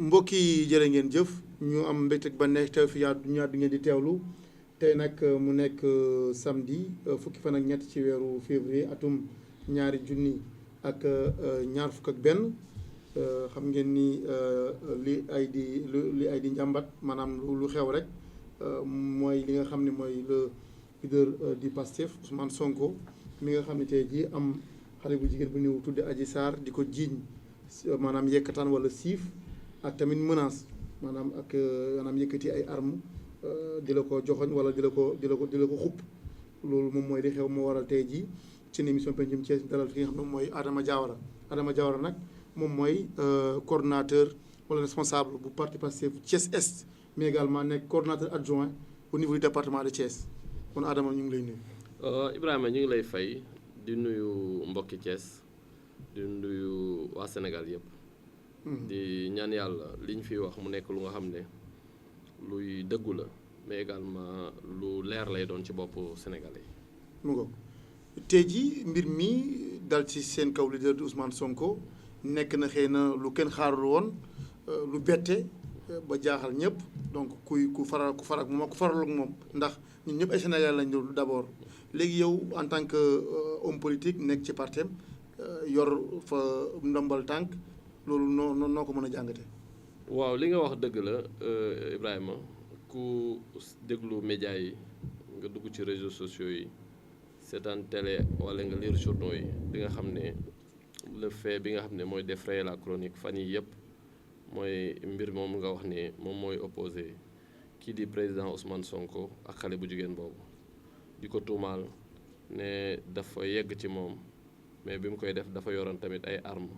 mbokk yi jërë ngeen jëf ñu am mbégte ak bànneex teew fi ñaar di ngeen di teewlu tey nag mu nekk samedi fukki fan ak ñett ci weeru février atum 2021 xam ngeen ni li ay di njàmbat maanaam lu xew rek mooy li nga xam ne mooy le leader du Pastef Ousmane Sonko mi nga xam ne tey jii am xale bu jigéen bu ñëw tudde Adji Sarr di ko jiiñ maanaam yekkataan wala siif ak tamit menace maanaam ak maanaam yëkkati ay armes di la ko joxoñ wala di la ko xupp loolu moom mooy di xew moo waral tey jii ci émission Pencum Thiès dalal fi nga xam ne mooy Adama Diawara nag moom mooy coordonnateur wala responsable bu parti Pastef Thiès Est mais également nekk coordonnateur adjoint au niveau du département de Thiès kon Adama ñu ngi lay nuyu. Ibrahima ñu ngi lay fay di nuyu mbokki Thiès di nuyu waa Sénégal yëpp. di ñaan yàlla li ñu fi wax mu nekk lu nga xam ne luy dëggu la mais également lu leer lay doon ci boppu Sénégalais yi. mu ngoog tey jii mbir mi dal ci seen kaw leader di Ousmane Sonko nekk na xëy na lu kenn xaarul woon lu bette ba jaaxal ñëpp donc ku faral ak moom ndax ñun ñëpp ay Sénégal lañ doon d'abord léegi yow en tant que homme politique nekk ci partem yor fa ndombal tànk loolu noo ko mën a jàngate. waaw li nga wax dëgg la Ibrahima ku déglu médias yi nga dugg ci réseaux sociaux yi seetaan télé wala nga lire journaux yi di nga xam ne le fait bi nga xam ne mooy défrayer la chronique fan yi yëpp mooy mbir moom nga wax ne moom mooy opposé kii di président Ousmane Sonko ak xale bu jigéen boobu di ko tuumaal ne dafa yegg ci moom mais bi mu koy def dafa yoroon tamit ay armes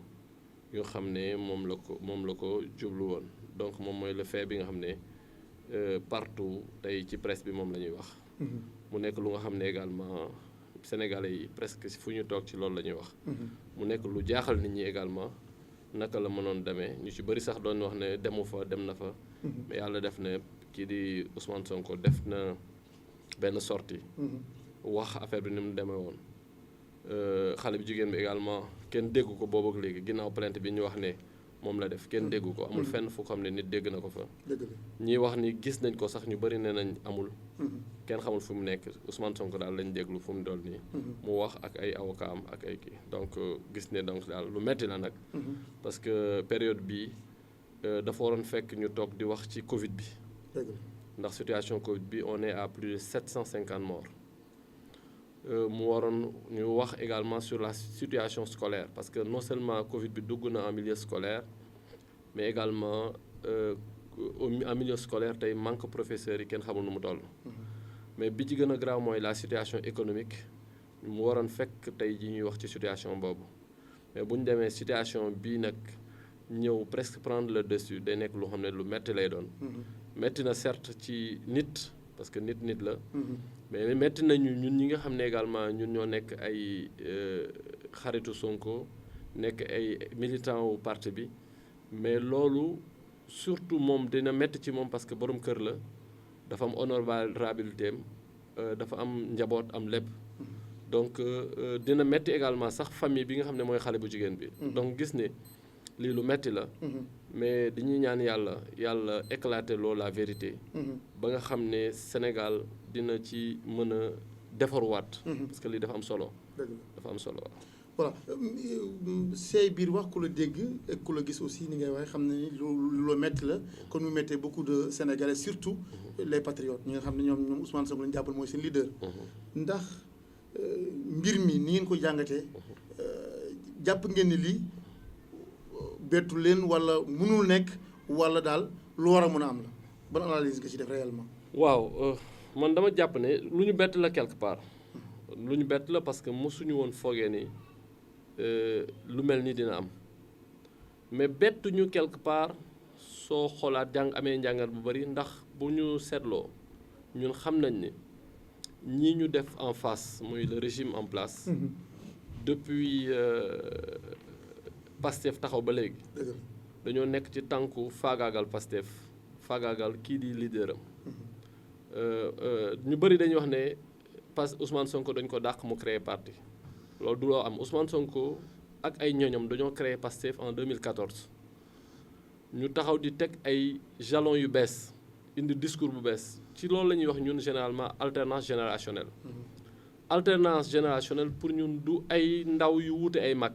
yoo xam ne moom la ko jublu woon donc moom mooy le fait bi nga xam ne partout tey ci presse bi moom la ñuy wax. mu nekk lu nga xam ne également sénégalais yi presque fu ñu toog ci loolu la ñuy wax. mu nekk lu jaaxal nit ñi également naka la mënoon demee ñu ci bëri sax doon wax ne dem na fa. mais yàlla def na kii di Ousmane Sonko def na benn sortie wax affaire bi ni mu demee woon. xale bi jigéen bi également kenn déggu ko boobu ak léegi ginnaaw plainte bi ñu wax ne moom la def kenn déggu ko amul fenn fu xam ne nit dégg na ko fa. ñii wax ni gis nañ ko sax ñu bëri nee nañ amul. kenn xamul fu mu nekk Ousmane Sonko daal lañ déglu fu mu dool nii. mu wax ak ay avocat am ak ay kii donc gis ne donc daal lu metti la nag. parce que période bii dafa waroon fekk ñu toog di wax ci Covid bi. ndax situation Covid bi on est à plus de 750 morts. mu waroon ñu wax également sur la situation scolaire parce que non seulement Covid bi dugg na en milieu scolaire mais également en milieu scolaire tey manque professeurs yi kenn xamul nu mu toll. mais bi ci gën a grave mooy la situation économique mu waroon fekk tey ji ñuy wax ci situation boobu mais bu ñu demee situation bii nag ñëw presque prendre le dessus day nekk lu xam ne lu metti lay doon. metti na certes ci nit. parce que nit la. mais metti nañu ñun ñi nga xam ne également ñun ñoo nekk ay xaritu Sonko nekk ay militants wu parti bi mais loolu surtout moom dina metti ci moom parce que borom kër la dafa am honorabilité am dafa am njaboot am lépp. donc dina metti également sax famille bi nga xam ne mooy xale bu jigéen bi. donc gis ne lii lu metti la. mais dañuy ñaan yàlla éclater loolu la vérité. ba nga xam ne Sénégal dina ci mën a defarwaat. parce que lii dafa am solo. dafa am solo. voilà say biir wax ku la dégg ak ku la gis aussi ni ngay waxee xam ne ni lu metti la kon mu mettee beaucoup de Sénégalais surtout les patriotes ñi nga xam ne ñoom Ousmane Sonko lañu jàppal mooy seen leader. ndax mbir mi ni ngeen ko jàngatee jàpp ngeen ni lii. bettu leen wala mënul nekk wala daal lu war a mën a am la ban analyse nga ci def réellement. waaw man dama jàpp ne lu ñu bett la quelque part lu ñu bett la parce que mosuñu woon foogee ni lu mel ni dina am mais bettuñu quelque part soo xoolaat amee njàngat bu bari ndax bu ñu seetloo ñun xam nañ ne ñii ñu def en face muy le régime en place. depuis. Pastef taxaw ba léegi dañoo nekk ci tànku faagaagal Pastef faagaagal kii di leader am ñu bëri dañuy wax ne Ousmane Sonko dañ ko dàq mu créer parti loolu du loo am Ousmane Sonko ak ay ñoñom dañoo créer Pastef en 2014 ñu taxaw di teg ay jalons yu bees indi discours bu bees ci loolu la ñuy wax ñun généralement alternance générationnelle. Alternance générationnelle pour ñun du ay ndaw yu wuute ay mag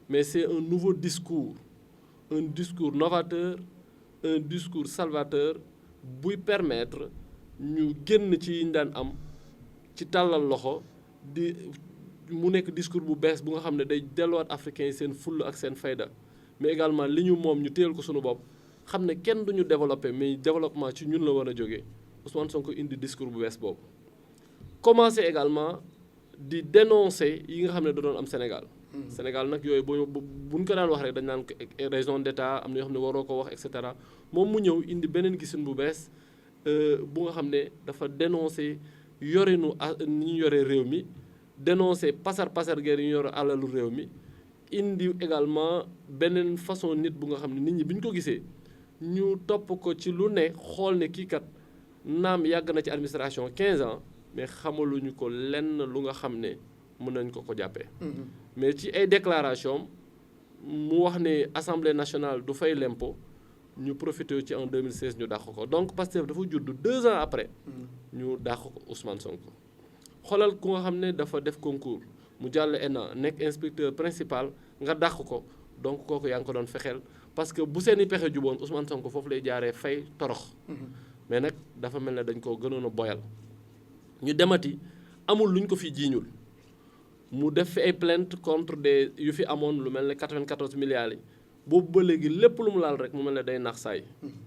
mais c'est un nouveau discours novateur, un discours salvateur buy permettre ñu génn ci yiñ daan am ci tàllal loxo di mu nekk discours bu bees bu nga xam ne day delluwaat africains yi seen fulla ak seen fayda mais également li ñu moom ñu téyel ko sunu bopp xam ne kenn duñu développé mais développement ci ñun la war a jógee Ousmane Sonko indi discours bu bees boobu. Commencé également di dénoncer yi nga xam ne da doon am Sénégal. Sénégal nag yooyu buñ ko daan wax rek dañ naan raison d'état am na yoo xam ne waroo ko wax et cetera moom mu ñëw indi beneen gisin bu bees bu nga xam ne dafa dénoncer yorinu ni ñu yoree réew mi dénoncer pasar guerre yi ñu yor alalu réew mi indi également beneen façon nit bu nga xam ne nit ñi bi ñu ko gisee ñu topp ko ci lu ne xool ne kii kat naam yàgg na ci administration 15 ans mais xamaluñu ko lenn lu nga xam ne mën nañ ko jàppee. mais ci ay déclaration mu wax ne assemblée nationale du fay l'impôt ñu profité ci en 2016 ñu dàq ko donc Pastef dafa judd 2 ans après. ñu dàq ko Ousmane Sonko. xoolal ku nga xam ne dafa def concours mu jàll ENA nekk inspecteur principal nga dàq ko donc kooku yaa ngi ko doon fexeel parce que bu seeni pexe juboon Ousmane Sonko foofu lay jaaree fay torox. mais nag dafa mel ne dañ ko gënoon a boyal. ñu demati amul luñ ko fi jiiñul mu def fi ay plainte contre des yu fi amoon lu mel ne 94 milliards yi boobu ba léegi lépp lu mu laal rek mu mel ne day nax saay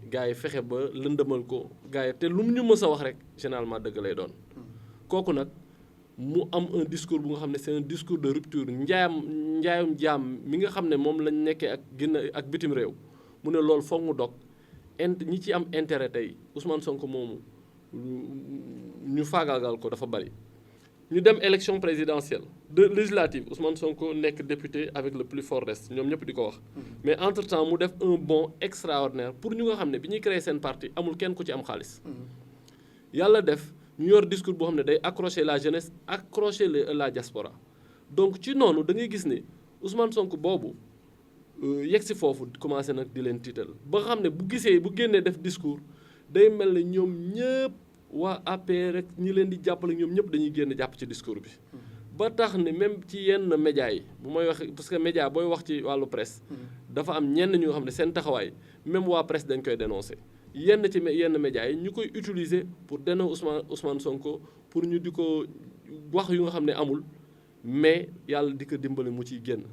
gars yi fexe ba lëndëmal ko gars yi te lu mu ñu mës a wax rek généralement dëgg lay doon. kooku nag mu am un discours bu nga xam ne c'est un discours de rupture njaayum jaam mi nga xam ne moom lañ nekkee ak bitim réew mu ne loolu foog mu dog ñi ci am intérêt tey Ousmane Sonko moomu ñu faagaagal ko dafa bari. ñu dem élection présidentielle législative Ousmane Sonko nekk député avec le plus fort reste ñoom ñëpp di ko wax. mais entre temps mu def un bond extraordinaire pour ñu nga xam ne bi ñuy créer seen parti amul kenn ku ci am xaalis. yàlla def ñu yor discours boo xam ne day accrocher la jeunesse accrocher la diaspora donc ci noonu da ngay gis ne Ousmane Sonko boobu yegg si foofu commencé nag di leen tiital ba nga xam ne bu génnee def discours day mel ne ñoom ñëpp. waa APR rek ñi leen di jàppale ñoom ñëpp dañuy génn jàpp ci discours bi ba tax ne même ci yenn médias yi bu may wax parce que média booy wax ci wàllu presse dafa am ñenn ñu nga xam ne seen taxawaay même waa presse dañ koy dénoncer yenn médias yi ñu koy utiliser pour dénoncer Ousmane Sonko pour ñu di ko wax yu nga xam ne amul mais yàlla di ko dimbali mu ciy génn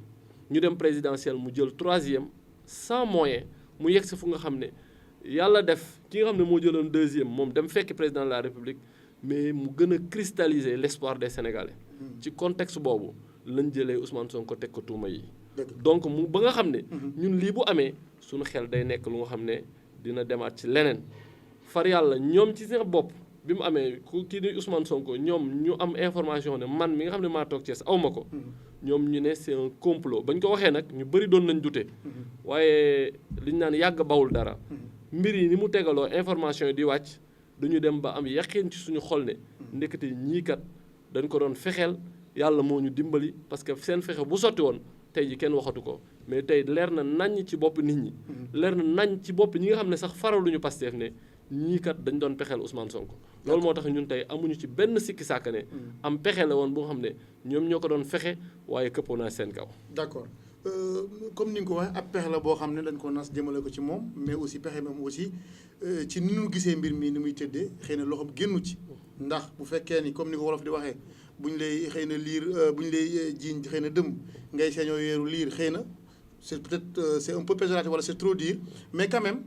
ñu dem présidentielle mu jël 3e sans moyen mu yegg si fu nga xam ne yàlla def ki nga xam ne moo jëloon 2e moom dem fekk président de la république mais mu gën a cristalliser l'espoir des sénégalais. ci contexte boobu lañ jëlee Ousmane Sonko teg ko tuuma yi. donc mu ba nga xam ne. ñun lii bu amee suñu xel day nekk lu nga xam ne dina demaat ci leneen. far yàlla ñoom ci seen bopp bi mu amee kii di Ousmane Sonko ñoom ñu am information ne man mi nga xam ne maa toog Thiès aw ma ko. ñoom ñu ne c'est un complot bañ ko waxee nag ñu bëri doon nañ dute. waaye liñ naan yàgg bawul dara. mbir yi ni mu tegaloo information yi di wàcc dañu dem ba am yaqin ci suñu xol ne ndekete ñii kat dañ ko doon fexeel yàlla moo ñu dimbali parce que seen fexe bu sotti woon tey ji kenn waxatu ko mais tey leer na naññ ci bopp nit ñi. leer na nañ ci bopp ñi nga xam ne sax faraluñu Pastef ne ñii kat dañ doon pexeel Ousmane Sonko. loolu moo tax ñun tey amuñu ci benn sikki sàkk ne am pexe la woon bu nga xam ne ñoom ñoo ko doon fexe waaye këppoo naa seen kaw. d'accord. comme ni nga ko waxee ab pexe la boo xam ne dañ ko nas jëmale ko ci moom mais aussi pexe moom aussi ci ni ñu gisee mbir mi ni muy tëddee xëy na loxoom génnu ci ndax bu fekkee ni comme ni ko wolof di waxee buñ lay xëy na liir buñ lay jiiñ xëy na dëm ngay seeñoo yeeru liir xëy na c'est peut-être c'est un peu péjoratif wala c'est trop dire mais quand même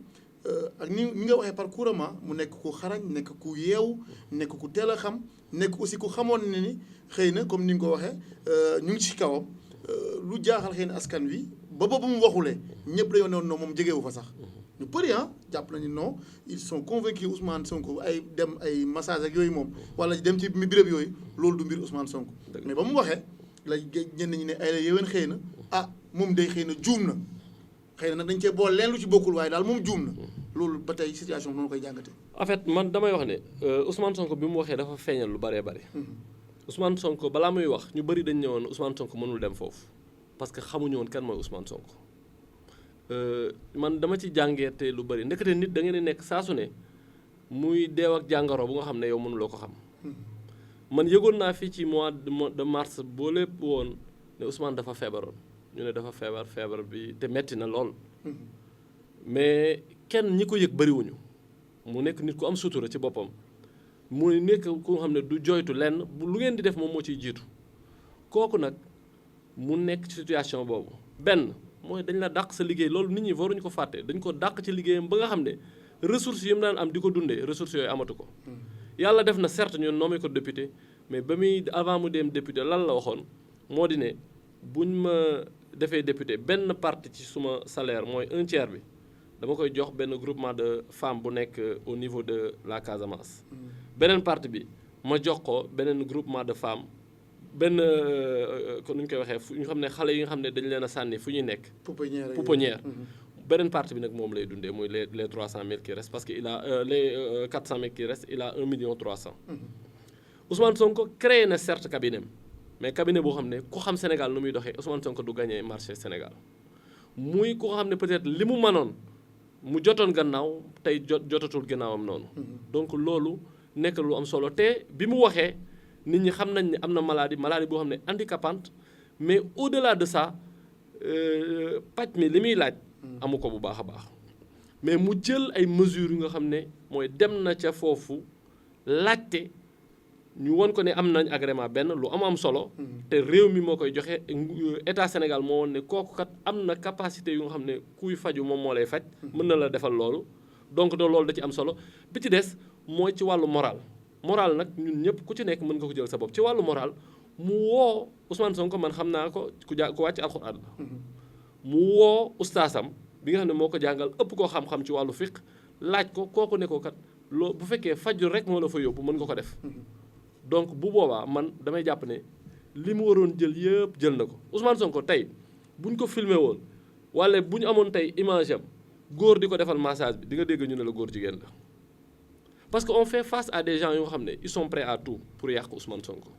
ak ni nga waxee parcoursement mu nekk ku xarañ nekk ku yeewu nekk ku teel a xam nekk aussi ku xamoon ne ni xëy na comme ni nga ko waxee ñu ngi ci kawam. lu jaaxal xëy na askan wi ba boobu mu waxulee ñëpp dañoo ne woon non moom jegewu fa sax ñu bëri jàpp nañu non ils sont convaincus Ousmane Sonko ay dem ay massage ak yooyu moom wala dem ci béréb yooyu loolu du mbir Ousmane Sonko. mais ba mu waxee la ñenn ñi ne ay la yéwén xëy na moom day xëy na juum na xëy na nag dañ cee boole leen lu ci bokkul waaye daal moom juum na loolu ba tey situation bi noonu koy jàngatee. en fait man damay wax ne Ousmane Sonko bi mu waxee dafa feeñal lu bëree bëri. Ousmane Sonko balaa muy wax ñu bëri dañ ñëwoon Ousmane Sonko mënul dem foofu parce que xamuñu woon kan mooy Ousmane Sonko man dama ci jàngee te lu bëri ndekete nit da ngeen di nekk saa su ne muy deew ak jàngoro bu nga xam ne yow mënuloo ko xam. man yëgoon naa fii ci mois de mars boo lépp woon ne Ousmane dafa feebaroon ñu ne dafa feebar bi te metti na lool. mais kenn ñi ko yëg bëriwuñu mu nekk nit ku am sutura ci boppam mu nekk ku nga xam ne du jooytu lenn lu ngeen di def moom moo ciy jiitu kooku nag mu nekk ci situation boobu benn mooy dañ la dàq sa liggéey loolu nit ñi waruñu ko fàtte dañ ko dàq ci liggéeyam ba nga xam ne ressources yi mu daan am di ko dundee ressources yooyu amatu ko. yàlla def na certes ñu nommé ko député mais ba muy avant mu dem député lan la waxoon moo di ne buñ ma defee député benn partie ci suma salaire mooy 1/3 bi dama koy jox benn groupement de femmes bu nekk au niveau de la Casamance. beneen partie bi ma jox ko beneen groupement de femmes benn kon nu ñu koy waxee fu ñu xam ne xale yi nga xam ne dañ leen a sànni fu ñuy nekk. pouponnière beneen partie bi nag moom lay dundee muy les 300 000 qui restent parce que il a les 400 000 qui restent il a 1 million 300. Ousmane Sonko créé na certes cabinet mais cabinet boo xam ne ku xam Sénégal nu muy doxee Ousmane Sonko du gagné marché Sénégal muy ku xam ne peut-être li mu mënoon mu jotoon gannaaw tey jotatul gannaawam noonu. donc loolu nekk lu am solo te bi mu waxee nit ñi xam nañ ne am na maladie boo xam ne handicapante mais au-delà de ça paj mi li muy laaj. amu ko bu baax a baax mais mu jël ay mesures yu nga xam ne mooy dem na ca foofu laajte ñu won ko ne am nañ agrément benn lu am solo. te réew mi moo koy joxe état Sénégal moo woon ne kooku kat am na capacité yu nga xam ne kuy faju moom moo lay faj. mën na la defal loolu donc loolu da ci am solo bi ci des mooy ci wàllu moral nag ñun ñëpp ku ci nekk mën nga ko jël sa bopp ci wàllu moral mu woo Ousmane Sonko man xam naa ko ku wàcc alxuraan la. mu woo ustaasam bi nga xam ne moo ko jàngal ëpp koo xam-xam ci wàllu fiqh laaj ko kooku ne ko kat loo bu fekkee fajul rek moo la fa yóbbu mën nga ko def. donc bu boobaa man damay jàpp ne li mu waroon jël yëpp jël na ko Ousmane Sonko tey buñ ko filmé woon wala bu ñu amoon tey image am góor di ko defal massage bi di nga dégg ñu ne la góor jigéen la. parce que on fait face à des gens yoo xam ne ils sont prêts à tout pour yàq Ousmane Sonko.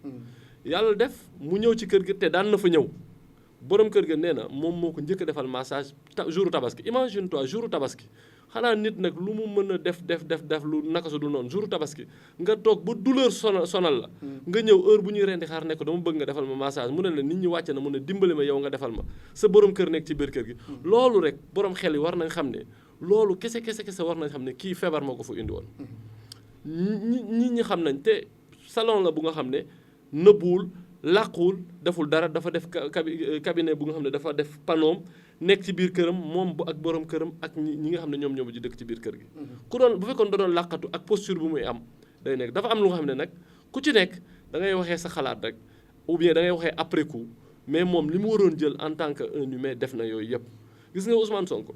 yàlla def mu ñëw ci kër gi te daan na fa ñëw. borom kër ga nee na moom moo ko njëkk a defal massage jouru tabaski imagine toi jouru tabaski xanaa nit nag lu mu mën a def lu naka su dul noonu jouru tabaski nga toog ba douleur sonal la. nga ñëw heure bu ñuy rendi xaar ne ko dama bëgg nga defal ma massage mu ne la nit ñi wàcce na mu ne dimbali ma yow nga defal ma sa borom kër nekk ci biir kër gi. loolu rek borom xel yi war nañ xam ne loolu kese war nañ xam ne kii feebar moo ko fa indi woon. ñi xam nañ te salon la bu nga xam ne nëbbuwul. làquwul deful dara dafa def cabinet bu nga xam ne dafa def panoom nekk ci biir këram moom bu ak borom këram ak ñi nga xam ne ñoom ñoo ji dëkk ci biir kër gi. ku doon bu fekkoon da doon làqatu ak posture bu muy am day nekk dafa am lu nga xam ne nag ku ci nekk da ngay waxee sa xalaat rek ou bien da ngay waxee après coup mais moom li mu waroon jël en tant que un humain def na yooyu yëpp. gis nga Ousmane Sonko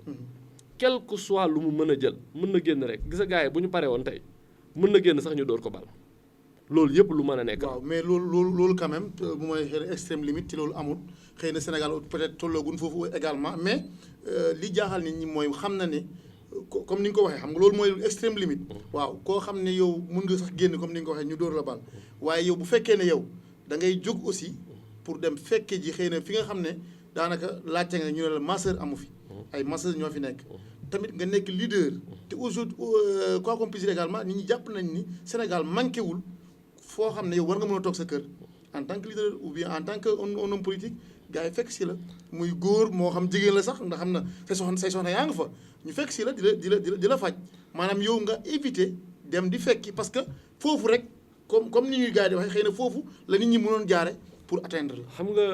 quel que soit lu mu mën a jël mën na génn rek gis nga gars yi bu ñu paree woon tey mën na génn sax ñu door ko bal. loolu yëpp lu mën a nekk. waaw mais loolu quand même bu may xëy na extrême limite ci loolu amul xëy na Sénégal peut-être tolloogun foofu également mais li jaaxal nit ñi mooy xam na ne comme ni nga ko waxee xam nga loolu mooy extrême limite. waaw koo xam ne yow mun nga sax génn comme ni nga ko waxee ñu dóor la bal waaye yow bu fekkee ne yow da ngay jóg aussi pour dem fekke ji xëy na fi nga xam ne daanaka laajte nga ñu ne la masseur amu fi. ay masseurs ñoo fi nekk. tamit nga nekk leader. te aujourd'hui quoi qu'on puisse dire également nit ñi jàpp nañ ni Sénégal manqué wul. foo xam ne yow war nga mën a toog sa kër en tant que leader ou bien en tant que un homme politique gars yi fekk si la muy góor moo xam jigéen la sax ndax xam na say soxna yaa nga fa ñu fekk si la di la faj maanaam yow nga éviter dem di fekki parce que foofu rek comme ni ñuy gars yi di waxee xëy na foofu la nit ñi mënoon jaare pour atteindre la. xam nga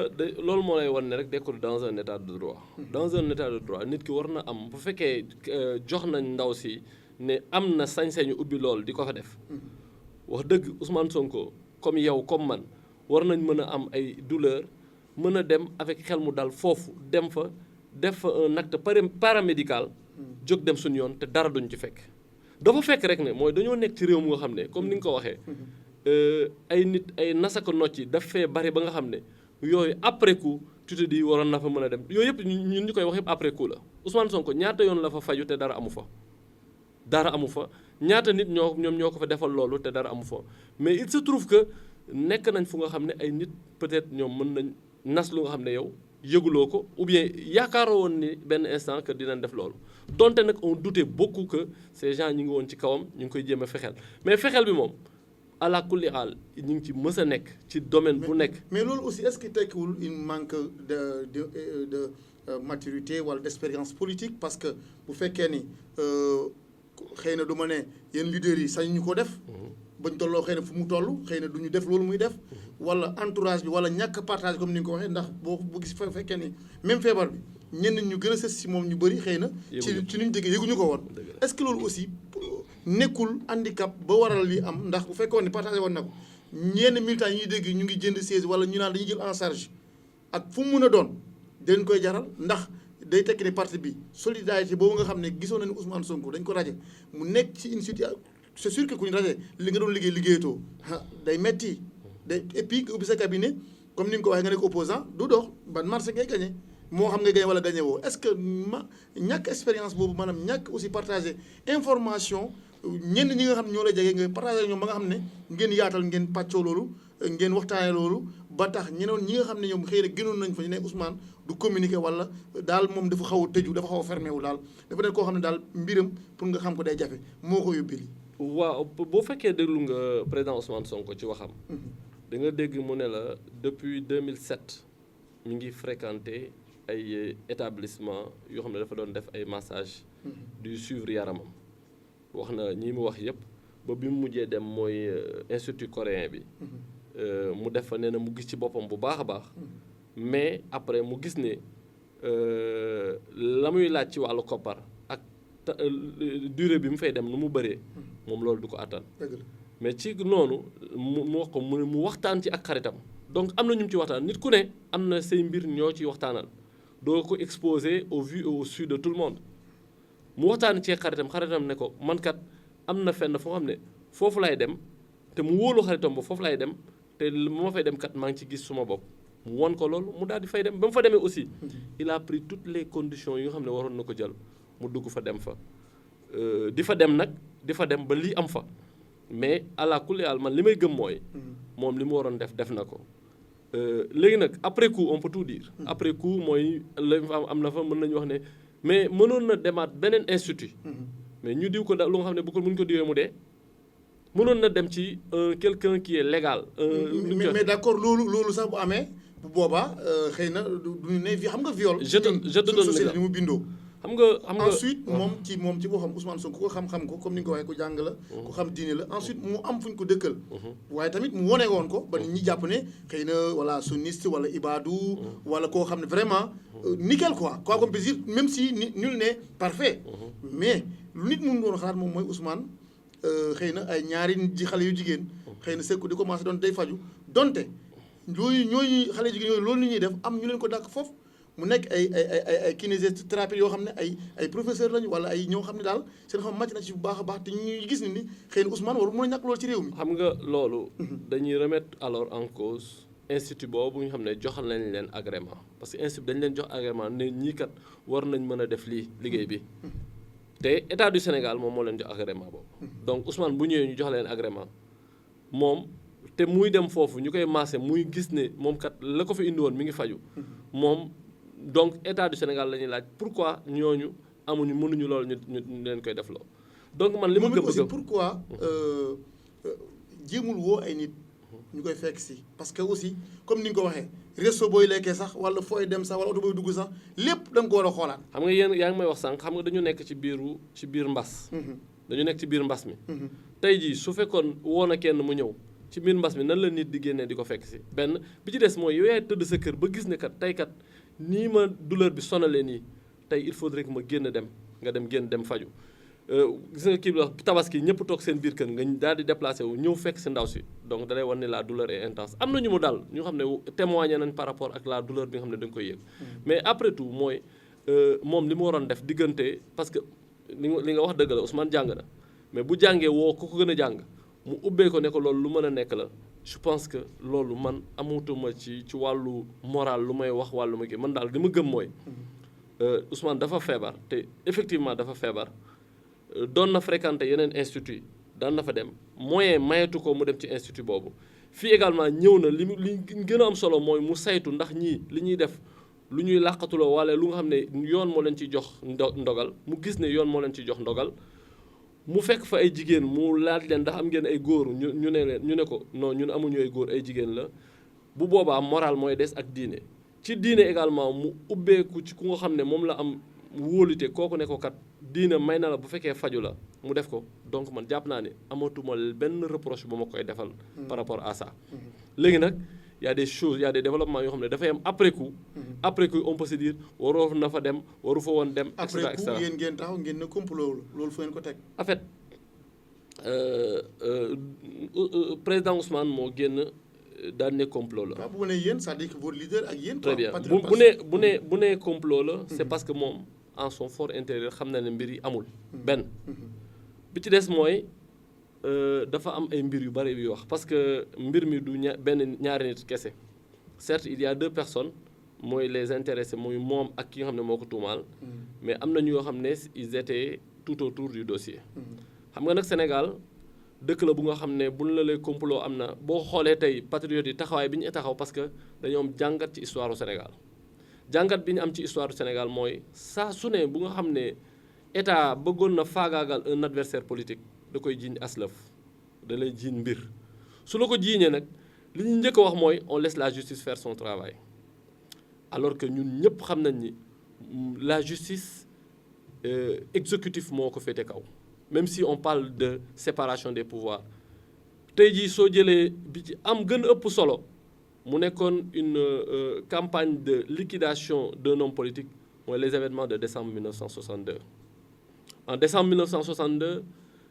loolu moo lay wan ne rek nekkul dans un état de droit. dans un état de droit nit ki war na am bu fekkee jox nañ ndaw si ne am na sañ-sañu ubbi loolu di ko fa def. wax dëgg Ousmane Sonko comme yow comme man war nañ mën a am ay douleur mën a dem avec xel mu dal foofu dem fa def fa un acte paramédical jóg dem suñu yoon te dara duñ ci fekk. dafa fekk rek ne mooy dañoo nekk ci réew mu nga xam ne comme ni nga ko waxee ay nit ay nasaka nocci daf fee bari ba nga xam ne yooyu après coup tu te dis waroon na fa mën a dem yooyu yëpp ñun ñu koy wax yëpp après coup la Ousmane Sonko ñaata yoon la fa faju te dara amu fa. dara amu fa ñaata nit ñoom ñoo ko fa defal loolu te dara amu fa mais il se trouve que nekk nañ fu nga xam ne ay nit peut-être ñoom mën nañ nas lu nga xam ne yow yëguloo ko ou bien yaakaaroo woon ni benn instant que dinañ def loolu donte nag on doutait beaucoup que ces gens ñi ngi woon ci kawam ñu ngi koy jéem a fexeel mais fexeel bi moom ala kulli aal ñu ngi ci mës a nekk ci domaine bu nekk. mais loolu aussi est-ce que tekkiwul une manque de maturité wala d'expérience politique parce que bu fekkee ni xëy na du ma ne yéen leaders yi sañ ñu ko def. bañ tolloo xëy na fu mu toll xëy na du ñu def loolu muy def. wala entourage bi wala ñàkk partage comme ni nga ko waxee ndax boo gis fa fekkee ni même feebar bi ñenn ñu gën a sës si moom ñu bëri xëy na. ci ni ñu déggee yëguñu ko woon. est-ce que loolu aussi nekkul handicap ba waral li am ndax bu fekkoon ni partagé woon na ko ñenn militants yi ñuy dégg ñu ngi jënd siège wala ñu naan dañuy jël en charge ak fu mu mën a doon dañ koy jaral ndax day tekki ne parti bi solidarité boobu nga xam ne gisoon nañu Ousmane Sonko dañ ko raje mu nekk ci une situation c'est sûr que ku ñu raje li nga doon liggéeyatoo day metti day et puis ubbi sa cabinet comme ni nga ko waxee nga nekk opposant du dox ban marché ngay gagné moo xam nga gagné wala gagné woo est-ce que ñàkk expérience boobu maanaam ñàkk aussi partager information ñenn ñi nga xam ne ñoo lay jege nga partager ñoom ba nga xam ne ngeen yaatal ngeen pàccoo loolu ngeen waxtaanee loolu ba tax ñeneen ñi nga xam ne ñoom xëy na gënoon nañ fa ñu ne Ousmane du communiquer wala daal moom dafa xaw a tëju dafa xaw a fermé wu daal dafa nekk koo xam ne daal mbiram pour nga xam ko day jafe moo ko yóbbee lii. waaw boo fekkee déglu nga président Ousmane Sonko ci waxam. da nga dégg mu ne la depuis 2007 mi ngi fréquenté ay établissement yoo xam ne dafa doon def ay massage du suivre yaramam wax na ñi mu wax yëpp ba bi mu mujjee dem mooy institut coréen bi mu def fa nee na mu gis ci boppam bu baax a baax mais après mu gis ne la muy laaj ci wàllu koppar ak durée bi mu fay dem nu mu bëree moom loolu du ko attan mais ci noonu mu wax ko mu waxtaan ci ak xaritam donc am na ñu ci waxtaan nit ku ne am na say mbir ñoo ciy waxtaanal doo ko exposer au vu et au su de tout le monde mu waxtaan ci xaritam ne ko man kat am na fenn foo xam ne foofu lay dem te mu wóolu xaritam ba foofu lay dem te mu ma fay dem kat maa ngi ci gis suma bopp mu won ko loolu mu daal di fay dem ba mu fa demee aussi il a pris toutes les conditions yi nga xam ne waroon na ko jël mu dugg fa dem fa di fa dem nag di fa dem ba lii am fa mais àla kulli àll man li may gëm mooy moom li mu waroon def na ko léegi nag après coup on peut tout dire après coup mooy la am na fa mën nañu wax ne mais mënoon na demaat beneen institut mais ñu diw ko da lu nga xam ne bu ko mun ko diwee mu dee mënoon na dem ci quelqu'un qui est légal mais d'accord loolu sax bu amee bu boobaa xëy na duñu ne xam nga viol je te donne société ni mu bindoo xam nga ensuite moom ci boo xam Ousmane Sonko ko xam-xam ko comme ni nga ko waxee ko jàng la ko xam diine la ensuite mu am fu ñu ko dëkkal waaye tamit mu wone woon ko ba nit ñi jàpp ne xëy na wala sunniste wala ibadu wala koo xam ne vraiment nickel quoi qu'on puisse dire même si nul n'est parfait mais lu nit mun doon xalaat moom mooy Ousmane xëy na ay ñaari xale yu jigéen xëy na sekku di commencé doon day faju donte ñooñu xale yu jigéen yooyu loolu ni ñuy def am ñu leen ko dàkk foofu mu nekk ay kinésithérapie yoo xam ne ay professeur lañu wala ay ñoo xam ne daal seen xam màcc na ci bu baax a baax te ñuy gis ni xëy na Ousmane waru mën a ñàkk loolu ci réew mi. xam nga loolu. dañuy remettre alors en cause institut boobu nga xam ne joxal nañ leen agrément parce que institut dañ leen jox agrément ne ñii kat war nañ mën a def lii liggéey bi te état du Sénégal moom moo leen jox agrément boobu. donc Ousmane bu ñëwee ñu jox leen agrément moom te muy dem foofu ñu koy maase muy gis ne moom kat la ko fi indi woon mi ngi faju moom. donc état du Sénégal la ñuy laaj pourquoi ñooñu mënuñu loolu ñu leen koy def loo donc man li ma gëm aussi pourquoi jéemul woo ay nit ñu koy fekk si parce que aussi comme ni nga ko waxee resto booy lekkee sax wala fooy dem sax wala oto booy dugg sax lépp da nga ko war a xoolaat. xam nga yéen yaa ngi may wax sànq xam nga dañu nekk ci biir mbas. dañu nekk ci biir mbas mi. tey jii su fekkoon woo na kenn mu ñëw ci biir mbas mi nan la nit di génnee di ko fekk si benn bi ci des mooy yow yaay tëdd sa kër ba gis ne kat tey kat. nii ma douleur bi sonalee nii tey il faudrait que ma génn dem faju gis nga kii bi wax tabaski ñëpp toog seen biir kër nga daal di déplacé wu ñëw fekk si ndaw si donc da lay wan ne la douleur est intense am na ñu mu dal ñu xam ne témoigné nañ par rapport ak la douleur bi nga xam ne da nga koy yëg mais après tout mooy moom li mu waroon def diggante parce que li nga wax dëgg la Ousmane jàng na mais bu jàngee woo ku ko gën a jàng mu ubbee ko ne ko loolu lu mën a nekk la je pense que loolu man amatuma ci wàllu moral lu may wax wàllu ma kii man daal li ma gëm mooy Ousmane dafa feebar te effectivement dafa feebar doon na fréquenter yeneen institut daan na fa dem moyen mayetu ko mu dem ci institut boobu fii également ñëw na li gën a am solo mooy mu saytu ndax ñii li ñuy def lu ñuy làqatuloo wala lu nga xam ne yoon moo leen ci jox ndogal mu gis ne yoon moo leen ci jox ndogal mu fekk fa ay jigéen mu laaj leen ndax am ngeen ay góor ñu ne ko non ñun amuñu ay góor ay jigéen la bu boobaa moral mooy des ak diine ci diine également mu ubbeeku ci ku nga xam ne moom la am wóolute kooku ne ko kat diine may na la bu fekkee faju la mu def ko donc man jàpp naa ne amatuma benn reproche bu ma koy defal par rapport à ça léegi nag y a des choses y a des développements yoo xam ne dafay am après coup on peut se dire waroo na fa dem waru fa woon dem et cetera et cetera. après coup yéen ngeen taxaw ngeen ne complot loolu fa ngeen ko teg. en fait président Ousmane moo génn daan ne complot la. waaw bu ne yéen c'est-à-dire que votre leader ak yéen. très bien bu ne complot la. c'est parce que moom en son fort intérieur xam na ne mbir yi amul. benn bi ci des mooy dafa am ay mbir yu bari yu wax parce que mbir mi du ñaari nit kese certes il y a 2 personnes mooy les intéressés muy moom ak ki nga xam ne moo ko tuumaal. mais am na ñoo xam ne ils étaient tout autour du dossier. xam nga nag Sénégal dëkk la bu nga xam ne buñ la lay complot am na boo xoolee tey patriotes yi taxawaay bi ñu taxaw parce que dañoo am jàngat ci histoire du Sénégal jàngat bi ñu am ci histoire du Sénégal mooy saa su ne bu nga xam ne état bëggoon na faagaagal un adversaire politique da koy jiiñ aslëf da lay jiiñ mbir su la ko jiiñee nag li ñu njëkk a wax mooy on laisse la justice faire son travail alors que ñun ñëpp xam nañ ni la justice exécutif moo ko féete kaw. Même si on parle de séparation des pouvoirs tey jii soo jëlee bi ci am gën a ëpp solo mu nekkoon une campagne de liquidation d'un homme politique mooy les événements de décembre 1962. En décembre 1962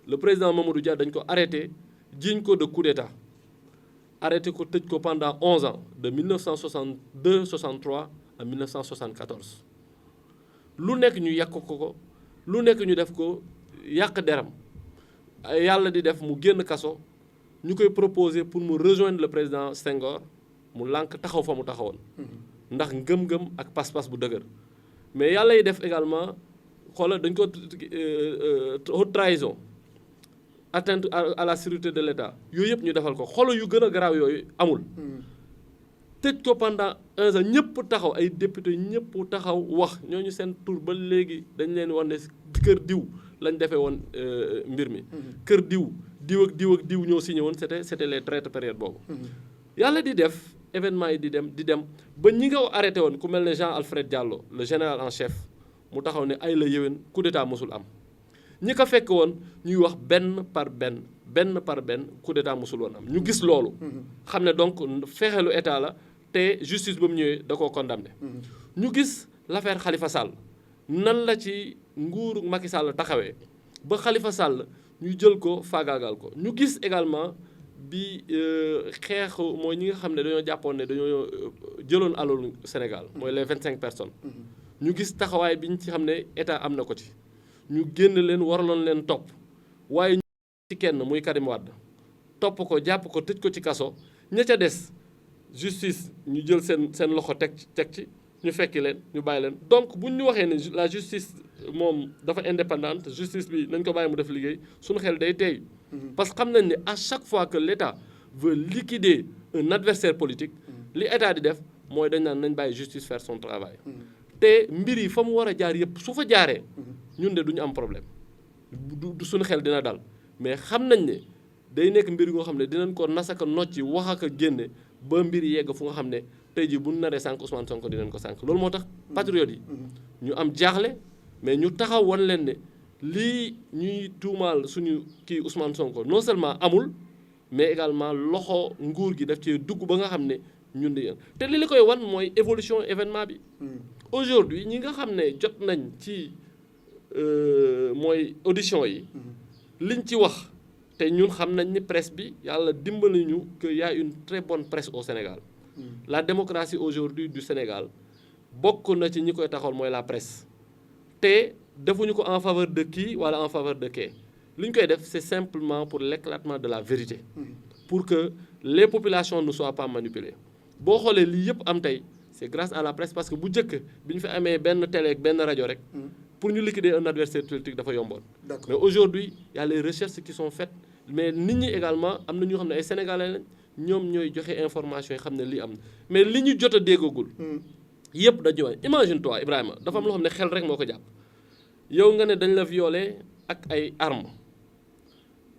le président Mamadou Dia dañ ko arrêté jiiñ ko de coup d'état arrêté ko tëj ko pendant 11 ans de 1962 63 à 1974 lu nekk ñu yàq ko lu nekk ñu def ko. yàq deram yàlla di def mu génn kaso ñu koy proposer pour mu rejoindre le président Senghor mu lànk taxaw fa mu taxawoon ndax ngëm-ngëm ak pas-pas bu dëgër mais yàlla yi def également xoolal dañ ko haute trahison atteinte à la sécurité de l'État yooyu yëpp ñu defal ko xoolal yu gën a garaaw yooyu amul tëj ko pendant 1 an ñëpp taxaw ay député ñëpp taxaw wax ñooñu seen tur ba léegi dañ leen wax ne kër diw lañ defee woon mbir mi kër diw ak diw ñoo signé woon c'était les traites période boobu yàlla di def événement yi di dem ba ñi nga arrêté woon ku mel ne Jean Alfred Diallo le général en chef mu taxaw ne ay la yéwén coup d'état mosul am ñi ko fekk woon ñuy wax benn par benn coup d'état mosul woon am ñu gis loolu xam ne donc fexeelu état la te justice ba mu ñëwee da koo condamné ñu gis l'affaire Khalifa Sall nan la ci nguuru Macky Sall taxawee ba Khalifa Sall ñu jël ko faagaagal ko ñu gis également bi xeex mooy ñi nga xam ne dañoo jàppoon ne dañoo jëloon alalu Sénégal mooy les 25 personnes ñu gis taxawaay bi ñu ci xam ne état am na ko ci ñu génn leen waraloon leen topp waaye ñu ci kenn muy Karim Wade topp ko jàpp ko tëj ko ci kaso ña ca des justice ñu jël seen loxo teg ci ñu fekki leen ñu bàyyi leen donc bu ñu waxee ne la justice moom dafa indépendante justice bi nañ ko bàyyi mu def liggéey suñu xel day teey parce que xam nañ ne à chaque fois que l'État veut liquider un adversaire politique li état di def mooy dañ naan nañ bàyyi justice faire son travail te mbir yi fa mu war a jaar yëpp su fa jaaree ñun de duñu am problème du suñu xel dina dal mais xam nañ ne day nekk mbir yoo xam ne dinañ ko nasaka nocci wax ak a génne ba mbir yegg fu nga xam ne tey jii bu ñu naree sànq Ousmane Sonko dinañ ko sànq loolu moo tax patriotes yi ñu am jaaxle mais ñu taxaw wan leen ne lii ñuy tuumaal suñu kii Ousmane Sonko non seulement amul mais également loxo nguur gi daf cee dugg ba nga xam ne ñun di te li la koy wan mooy évolution événement bi aujourd'hui ñi nga xam ne jot nañ ci mooy audition yi liñ ci wax te ñun xam nañ ni presse bi yàlla dimbali ñu que y a une très bonne presse au Sénégal la démocratie aujourd'hui du Sénégal bokk na ci ñi koy taxawal mooy la presse te defuñu ko en faveur de kii wala en faveur de kee li ñu koy def c'est simplement pour l'éclatement de la vérité pour que les populations ne soient pas manipulées boo xoolee lii yëpp am tey c'est grâce à la presse parce que bu njëkk bi ñu fi amee benn télé ak benn rajo rek pour ñu liquider un adversaire politique dafa yomboon mais aujourd'hui il y a les recherches qui sont faites mais nit ñi également am na ñoo xam ne ay sénégalais lañ ñoom ñooy joxe information yi xam ne lii am na mais li ñu jot a déggagul yëpp dañu wax imagine toi Ibrahima dafa am loo xam ne xel rek moo ko jàpp yow nga ne dañ la violé ak ay armes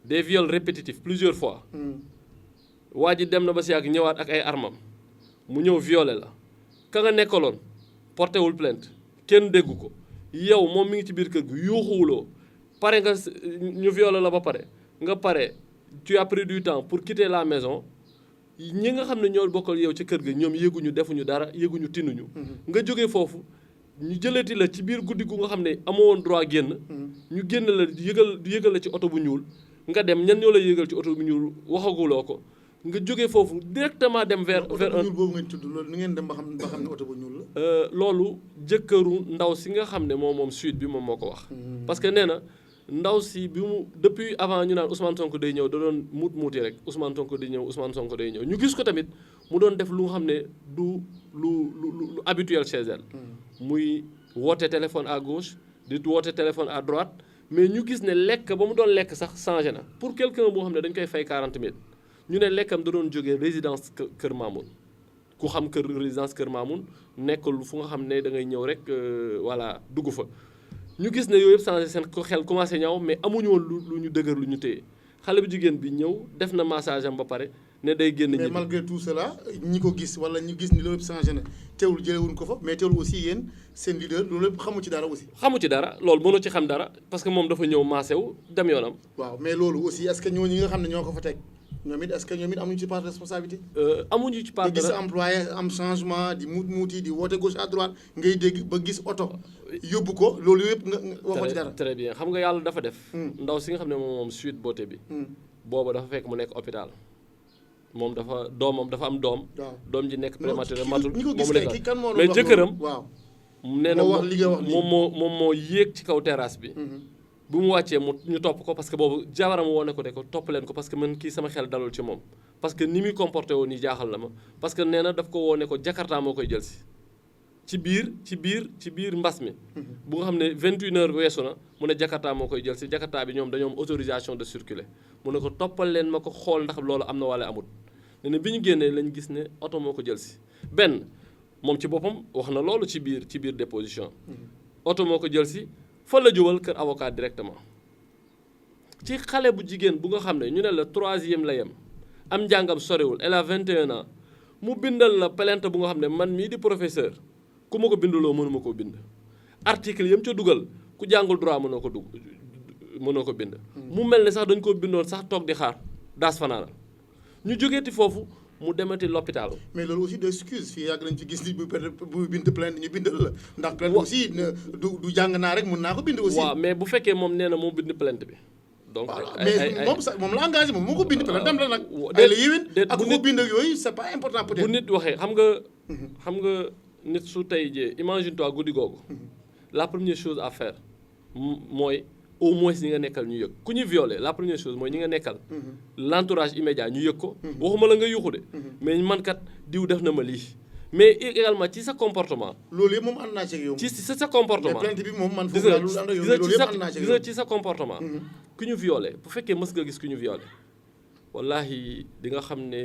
des viols répétitifs plusieurs fois waa ji dem na ba si yàgg ñëwaat ak ay armam mu ñëw violé la ka nga nekkaloon porté wul plainte kenn déggu ko yow moom mi ngi ci biir kër gi yuuxuwuloo pare nga ñu violé la ba pare nga pare tu as pris du temps pour quitter la maison ñi nga xam ne ñoo bokkal yow ci kër ga ñoom yéguñu defuñu dara yéguñu tinuñu nga jógee foofu ñu jëlati la ci biir guddi gu nga xam ne amoo woon droit génn ñu génn la yëgal la ci oto bu ñuul nga dem ñan ñoo la yëgal ci oto bu ñuul waxaguloo ko nga jógee foofu directement dem vers un ñuul boobu ngeen tudd loolu nu ngeen dem ba xam ne oto bu ñuul la. loolu jëkkëru ndaw si nga xam ne moom suite bi moom moo ko wax. parce que nee na ndaw si bi mu depuis avant ñu naan Ousmane Sonko day ñëw da doon muuti rek Ousmane Sonko day ñëw Ousmane Sonko day ñëw ñu gis ko tamit mu doon def lu nga xam ne du lu habituel chez elle. muy woote téléphone à gauche di woote téléphone à droite mais ñu gis ne lekk ba mu doon lekk sax changé na pour quelqu'un boo xam ne dañ koy fay 40 000 ñu ne lekkam da doon jógee résidence Kër Mamoun ku xam résidence Kër Mamoun nekkul fu nga xam ne da ngay ñëw rek voilà dugg fa. ñu gis ne yooyu yëpp changé seen ko xel commencé ñaw mais amuñu woon lu ñu dëgër lu ñu téye xale bu jigéen bi ñëw def na massage am ba pare ne day génn. mais malgré tout cela ñi ko gis wala ñu gis ni loolu yëpp changé na teewul jëlewuñ ko fa mais teewul aussi yéen seen leader loolu yëpp xamu ci dara aussi. xamu ci dara loolu mënoo ci xam dara parce que moom dafa ñëw massé wu dem yoonam. waaw mais loolu aussi est-ce que ñooñu nga xam ne ñoo ko fa teg ñoom it est-ce que ñoom it amuñu ci part de responsabilité. amuñu ci part de gis employé am changement di muuti di woote gauche à droite ngay dégg ba gis oto yóbbu ko loolu yëpp nga waxoo ci dara. très bien xam nga yàlla dafa def. ndaw si nga xam ne moom suite beauté bi. booba dafa fekk mu nekk hôpital. moom doomam dafa am doom. doom ji nekk prématuré matul. ñi ko gis kay kan moo mais jëkkëram. waaw nee na moom moo yéeg ci kaw terrasse bi. bu mu wàccee ñu topp ko parce que boobu jabaram woone ko de ko topp leen ko parce que man kii sama xel dalul ci moom parce que ni muy comporté woon nii jaaxal na ma parce que nee na daf ko woone ko Jakarta moo koy jël si ci biir mbas mi bu nga xam ne 21h weesu na mu ne Jakarta moo koy jël si Jakarta bi ñoom dañoo am autorisation de circuler mu ne ko toppal leen ma ko xool ndax loolu am na wala amut ne bi ñu génnee lañ gis ne oto moo ko jël si benn moom ci boppam wax na loolu ci biir déposition oto moo ko jël si fa la jubal kër avocat directement ci xale bu jigéen bu nga xam ne ñu ne la 3e la yem am njàngam sorewul elle a 21 ans mu bindal la plainte bu nga xam ne man mii di professeur ku ma ko binduloo mënuma koo bind article yam ca dugal ku jàngul droit mënoo ko bind mu mel ne sax dañ koo bindoon sax toog di xaar daas fanaanal ñu jógeeti foofu mu demati l'hôpital. mais loolu aussi de excuse fii yàgg nañ ci gis ni bu bind plainte ñu bindal la ndax plainte aussi du jàng naa rek mën naa ko bind aussi. waaw mais bu fekkee moom nee na moo bind plainte bi. donc mais moom la engagé moom moo ko bind plainte am la nag. ay la yéwén ak ko bind ak yooyu c'est pas important peut-être. bu nit waxee xam nga nit su tey jii imagine toi guddi googu. la première chose à faire mooy. au moins ñi nga nekkal ñu yëg ku ñu violé la première chose mooy ñi nga nekkal l'entourage immédiat ñu yëg ko waxuma la nga yuuxu de mais man kat diw def na ma lii mais également ci sa comportement loolu yëpp moom ànd naa ci ak yow ci sa comportement mais plainte bi moom man foofu laa lu ànd ak yow loolu yëpp ànd naa ci ak yow gis nga ci sa comportement ku ñu violé bu fekkee mës nga gis ku ñu violé wallahi di nga xam ne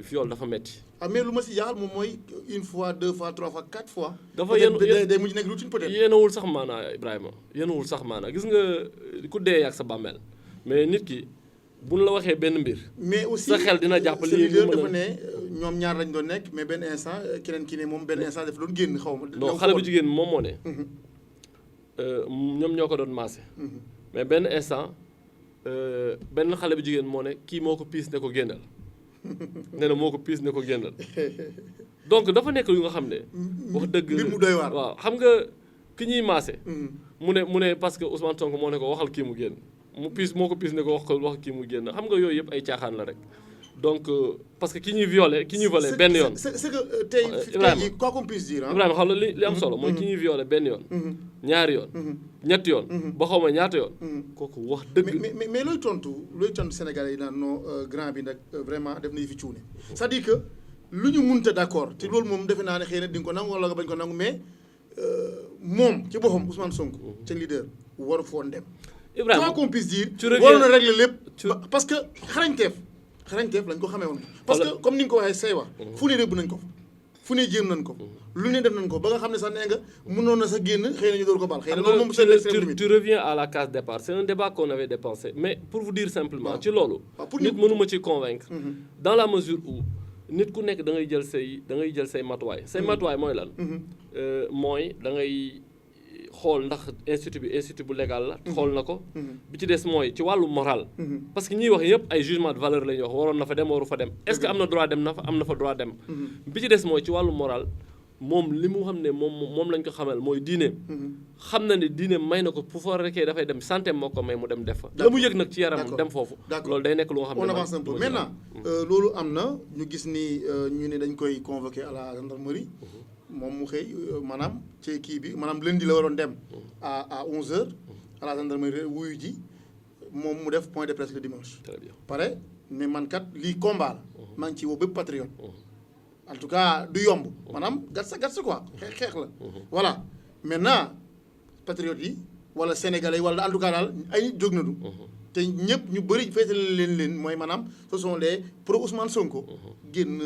viol dafa metti mais lu ma si jaaxal moom mooy 1 fois 2 fois 3 fois 4 fois. dafa day mujj nekk routine peut-être. yéenawul sax maanaa Ibrahima yéenawul sax maanaa gis nga ku dee ak sa bàmmeel mais nit ki buñ la waxee benn mbir. mais aussi sa xel dina jàpp lii dafa ne ñoom ñaar lañ doon nekk mais benn instant keneen ki ne moom benn instant daf doon génn xaw ma. non xale bu jigéen moom moo ne. ñoom ñoo ko doon maase. mais benn instant benn xale bu jigéen moo ne kii moo ko piis ne ko génnal. nee na moo ko piis ne ko génnal donc dafa nekk yu nga xam ne. wax dëgg mbir mu doy waar. waaw xam nga ki ñuy maase. mu ne parce que Ousmane Sonko moo ne ko waxal kii mu génn moo ko piis ne ko wax kii mu génn xam nga yooyu yëpp ay caaxaan la rek donc parce que ki ñuy volé benn yoon. c'est que tey quoi qu'on puisse dire. Ibrahima xam nga li am solo mooy ki ñuy violé benn yoon. ñaari yoon. ñetti yoon. ba xaw ma ñaata yoon. kooku wax dëgg. mais looy tontu Sénégalais yi naan non grand bi nag vraiment def na fi cuune. c'est-à-dire que lu ñu mënta d'accord te loolu moom defe naa ne xëy na di nga ko nangu wala nga bañ ko nangu mais moom ci boppam Ousmane Sonko. ca leader waru foon dem. Ibrahima quoi qu'on puisse dire. waroon na régler lépp. parce que xarañteef lañ ko xamee woon. parce que comme ni nga ko waxee say wax. fu ne rëbb nañ ko fa. fu ne jéem nañ ko lu ne def nañ ko ba nga xam ne sax nee nga mënoon na sax génn xëy na ñu door ko bal xëy na loolu moom c'est l'extrême limite. Tu reviens à la case départ c'est un débat qu'on avait dépensé mais pour vous dire simplement ci loolu nit mënuma ci convaincre dans la mesure où nit ku nekk da ngay jël say matuwaay mooy lan mooy da ngay xool ndax institut bu légal la xool na ko bi ci des mooy ci wàllu moral parce que ñiy wax yëpp ay jugement de valeur la ñuy wax waroon na fa dem waru fa dem est-ce que am na droit dem na fa am na fa droit dem bi ci des mooy ci wàllu moral moom li mu xam ne moom lañ ko xamal mooy diine xam na ne diine may na ko bu fa rekkee dafay dem santé moo ko may mu dem def fa la mu yëg nag ci yaramam dem foofu loolu day nekk lu nga xam ne on avance un peu maintenant loolu am na ñu gis ni ñu ne dañ koy convoquer à la gendarmerie moom mu xëy maanaam ci kii bi maanaam lundi la waroon dem à 11h à la gendarmerie wuyu ji moom mu def point de presse le dimanche. Très bien. pare mais man kat lii combat la maa ngi ci woo bépp patriote en tout cas du yomb maanaam gatsa quoi xeex la voilà maintenant patriotes yi wala sénégalais yi wala en tout cas daal ay nit jóg nañu te ñëpp ñu bëri féetale leen mooy maanaam ce sont les pro Ousmane Sonko génn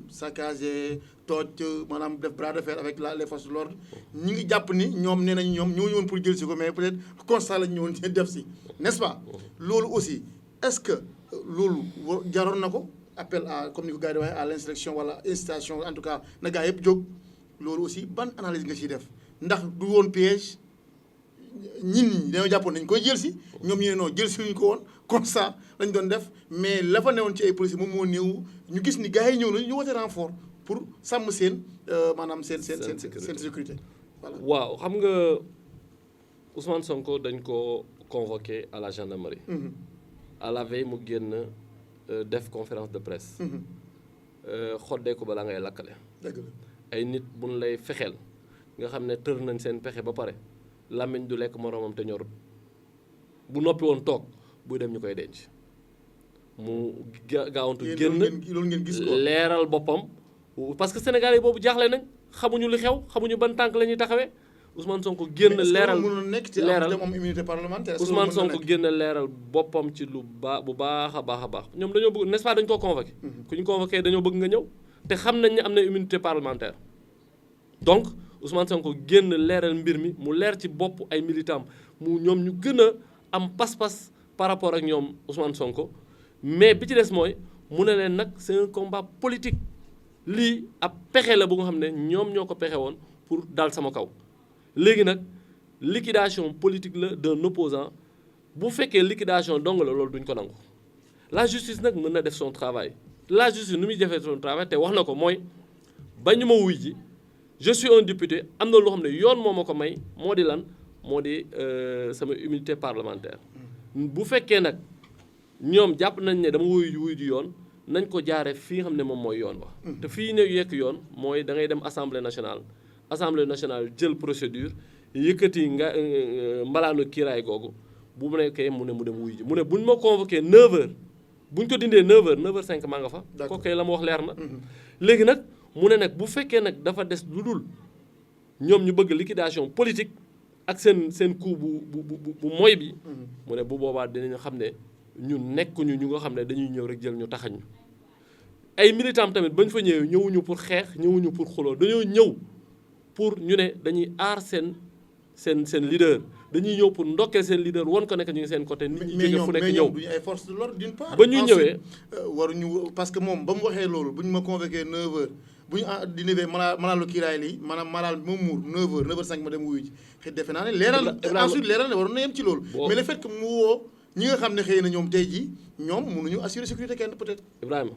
saccagé tooj maanaam def bras de fer avec les forces de l'ordre ñi ngi jàpp ni ñoom nee nañu ñoom ñoo ñëwoon pour jël si ko mais peut-être constat lañu ñëwoon def si n'est-ce pas loolu aussi est-ce que loolu jaroon na ko appel à comme ni ko gars yi di waxee à l'insurrection wala incitation en tout cas na gars yëpp jóg loolu aussi ban analyse nga ciy def ndax du woon piège ñi dañoo jàppoon nañ koy jël si ñoom ñu ne non jël si ñu ko woon comme ça lañ doon def mais la fa newoon ci ay policiers moom moo néew ñu gis ni gars yi ñëw nañu ñu wote renfort pour sàmm seen maanaam seen sécurité voilà. waaw xam nga Ousmane Sonko dañ ko convoqué à la gendarmerie. à la veille mu génn def conférence de presse. xoddee ko balaa ngay lakkale. dëgg la ay nit buñ lay fexeel nga xam ne tër nañ seen pexe ba pare. làmmiñ du lekk moroomam te ñorut bu noppi woon toog buy dem ñu koy denc mu gaawantu génn loolu ngeen gis ko leeral boppam parce que Sénégal yi boobu jaaxle nañ xamuñu li xew xamuñu ban tànk la ñuy taxawee Ousmane Sonko génn leeral immunité parlementaire Ousmane Sonko génn leeral boppam ci lu bu baax a baax ñoom dañoo bëgg n'est-ce pas dañu koo convoqué ku ñu convoqué dañoo bëgg nga ñëw te xam nañ ne am na immunité parlementaire donc Ousmane Sonko génn leeral mbir mi mu leer ci bopp ay militants mu ñoom ñu gën a am pas-pas par rapport ak ñoom Ousmane Sonko mais bi ci des mooy mu ne leen nag c'est un combat politique lii ab pexe la bu nga xam ne ñoom ñoo ko pexe woon pour dal sama kaw léegi nag liquidation politique la d'un opposant bu fekkee liquidation dong la loolu duñ ko nangu la justice nag mën na def son travail la justice nu muy defee son travail te wax na ko mooy bañu ma wuy ji je suis un député am na loo xam ne yoon moo ma ko may moo di lan moo di sama immunité parlementaire bu fekkee nag ñoom jàpp nañ ne dama wuyu ji yoon nañ ko jaare fii nga xam ne moom mooy yoon wax te fii ne yekk yoon mooy da ngay dem assemblée nationale jël procédure yëkkati nga mbalaanu kiiraay googu bu mu nekkee mu ne mu dem wuyu ji mu ne buñ ma convoqué 9h buñ ko dindee 9h 9h05 maa nga fa kooku la ma wax leer na léegi nag mu ne nag bu fekkee nag dafa des lu dul ñoom ñu bëgg liquidation politique ak seen coup bu mooy bi mu ne bu boobaa dinañu xam ne ñun nekkuñu ñu nga xam ne dañuy ñëw rek jël ñu taxañ ñu ay militants tamit bañ fa ñëwee ñëwuñu pour xeex ñëwuñu pour xuloo dañoo ñëw pour ñu ne dañuy aar seen leader dañuy ñëw pour ndokkee seen leader won ko nekk ñu ngi seen côté nit ñi jóge fu nekk ñëw duñu ay force de l'ordre d'une part ba ñu ñëwee waruñu parce que moom ba mu waxee loolu bu ñu ma convoqué 9h bu ñu dinivee malaalu kiiraay lii maanaam malaal bi ma muur 9h 9h05 ma dem wuyu ji xëy defe naa ne leeral ensuite leeral ne waroon na yem ci loolu mais le fait que mu woo ñi nga xam ne xëy na ñoom tey jii ñoom mënuñu assurer sécurité kenn peut-être Ibrahima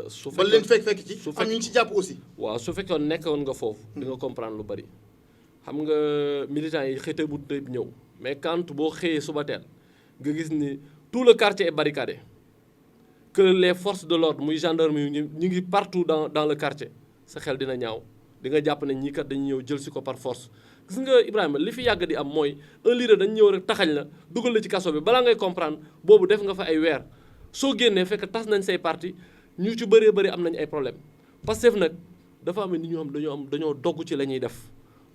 su ba leen fekk ci am ñu ci jàpp aussi waaw su fekkoon nekkoon nga foofu di nga comprendre lu bari xam nga militants yi xëte bu tey ñëw mais quand boo xëyee suba teel nga gis ni tout le quartier est barricadé que les forces de l'ordre muy gendarmerie ñu ngi partout dans le quartier sa xel dina ñaaw di nga jàpp ne ñii kat dañuy ñëw jël si ko par force gis nga Ibrahima li fi yàgg di am mooy un leader dañu ñëw rek taxañ la dugal la ci kaso bi balaa ngay comprendre boobu def nga fa ay weer soo génnee fekk tas nañ say parti ñu ci bëree bëri am nañ ay problème Pastef nag dafa am nit ñoo xam dañoo dogg ci la ñuy def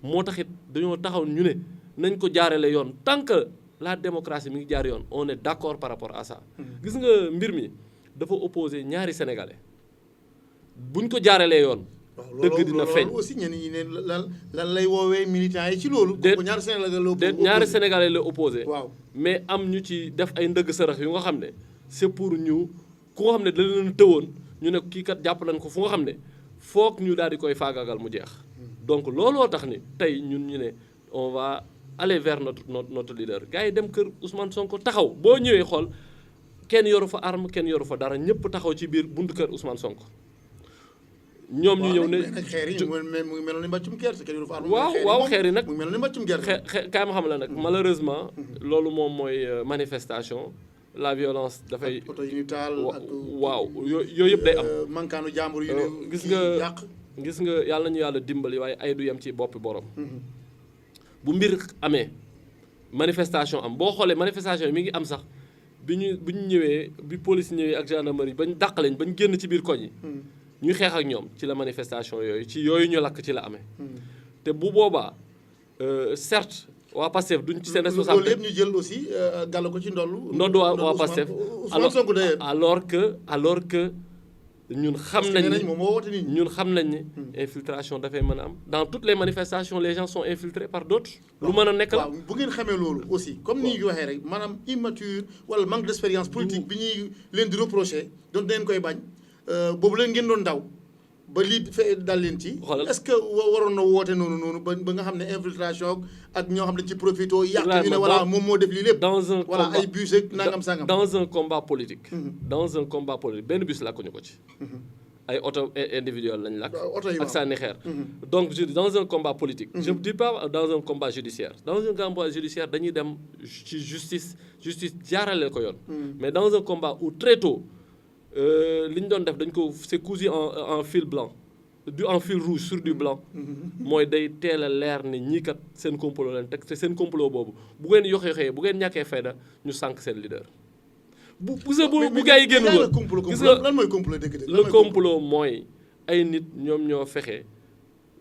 moo taxit dañoo taxaw ñu ne nañ ko jaarale yoon tant que la démocratie mi ngi jaar yoon on est d'accord par rapport à ça gis nga mbir mi dafa opposé ñaari sénégalais buñ ko jaaralee yoon dëgg dina feeñ. loolu aussi ñenn ñi ne lan lay woowee militants yi ci loolu. déet ñaari Sénégalais la opposé. waaw mais am ñu ci def ay ndëgg sërëx yu nga xam ne c'est pour ñu ku nga xam ne da leen tëwoon ñu ne kii kat jàpp nañ ko fu nga xam ne foog ñu daal di koy faagagal mu jeex. donc looloo tax ni tey ñun ñu ne on va aller vers notre leader gars yi dem kër Ousmane Sonko taxaw boo ñëwee xool kenn yoru fa arme kenn yoru fa dara ñëpp taxaw ci biir buntu kër Ousmane Sonko. ñoom ñu ñëw ne xeer yi mu ngi meloon ni mbàccum gerte kenn yoru fa arme. waaw xeer yi nag mu ngi meloon ni mbàccum gerte. kaay ma xam la nag malheureusement. loolu moom mooy manifestation. la violence dafay. oto yi ñu taal ak waaw yooyu yëpp day am. mankaanu jàmbur yi ñu gis nga yàlla nañu yàlla dimbali waaye ay du yem ci boppi borom. bu mbir amee manifestation am boo xoolee manifestation yi mi ngi am sax bi ñu ñëwee bi police ñëwee ak gendarmerie bañ dàq leen bañ génn ci biir koñ yi. ñuy xeex ak ñoom ci la manifestation yooyu ci yooyu ñu lakk ci la amee. te bu boobaa certes. waa Pastef duñ ci seen responsabilité loolu yëpp ñu jël aussi gàll ko ci ndoddu waa Pastef alors que ñun xam nañ ni infiltration dafay mën a am dans toutes les manifestations les gens sont infiltrés par d'autres lu mën a nekk la bu ngeen xamee loolu aussi comme ni ñu waxee rek maanaam immature wala manque d'expérience politique bi ñuy leen di reprocher doon dañ koy bañ boobu leen ngeen doon daw ba lii fe dal leen ci. est-ce que waroon na woote noonu ba nga xam ne infiltration ak ñoo xam ne ci profité yàq ñu ne voilà moom moo def lii lépp. voilà ay bus ak nangam sangam. dans un combat politique. dans un combat politique benn bus làkkuñu ko ci. ay oto individuel lañ làkk. ak sànni xeer. donc je dis dans un combat politique. je ne dis pas dans un combat judiciaire. dans un combat judiciaire dañuy dem ci justice jaarale ko yoon. mais dans un combat où très tôt. li ñu doon def dañ ko c'est cousu en fil blanc en fil rouge sur du blanc mooy day teel a leer ne ñii kat seen complot leen teg te seen complot boobu bu ngeen yoxee bu ngeen ñàkkee fayda ñu sànq seen leader. bu gars yi génn woon gis nga lan mooy complot dëgg le complot mooy ay nit ñoom ñoo fexe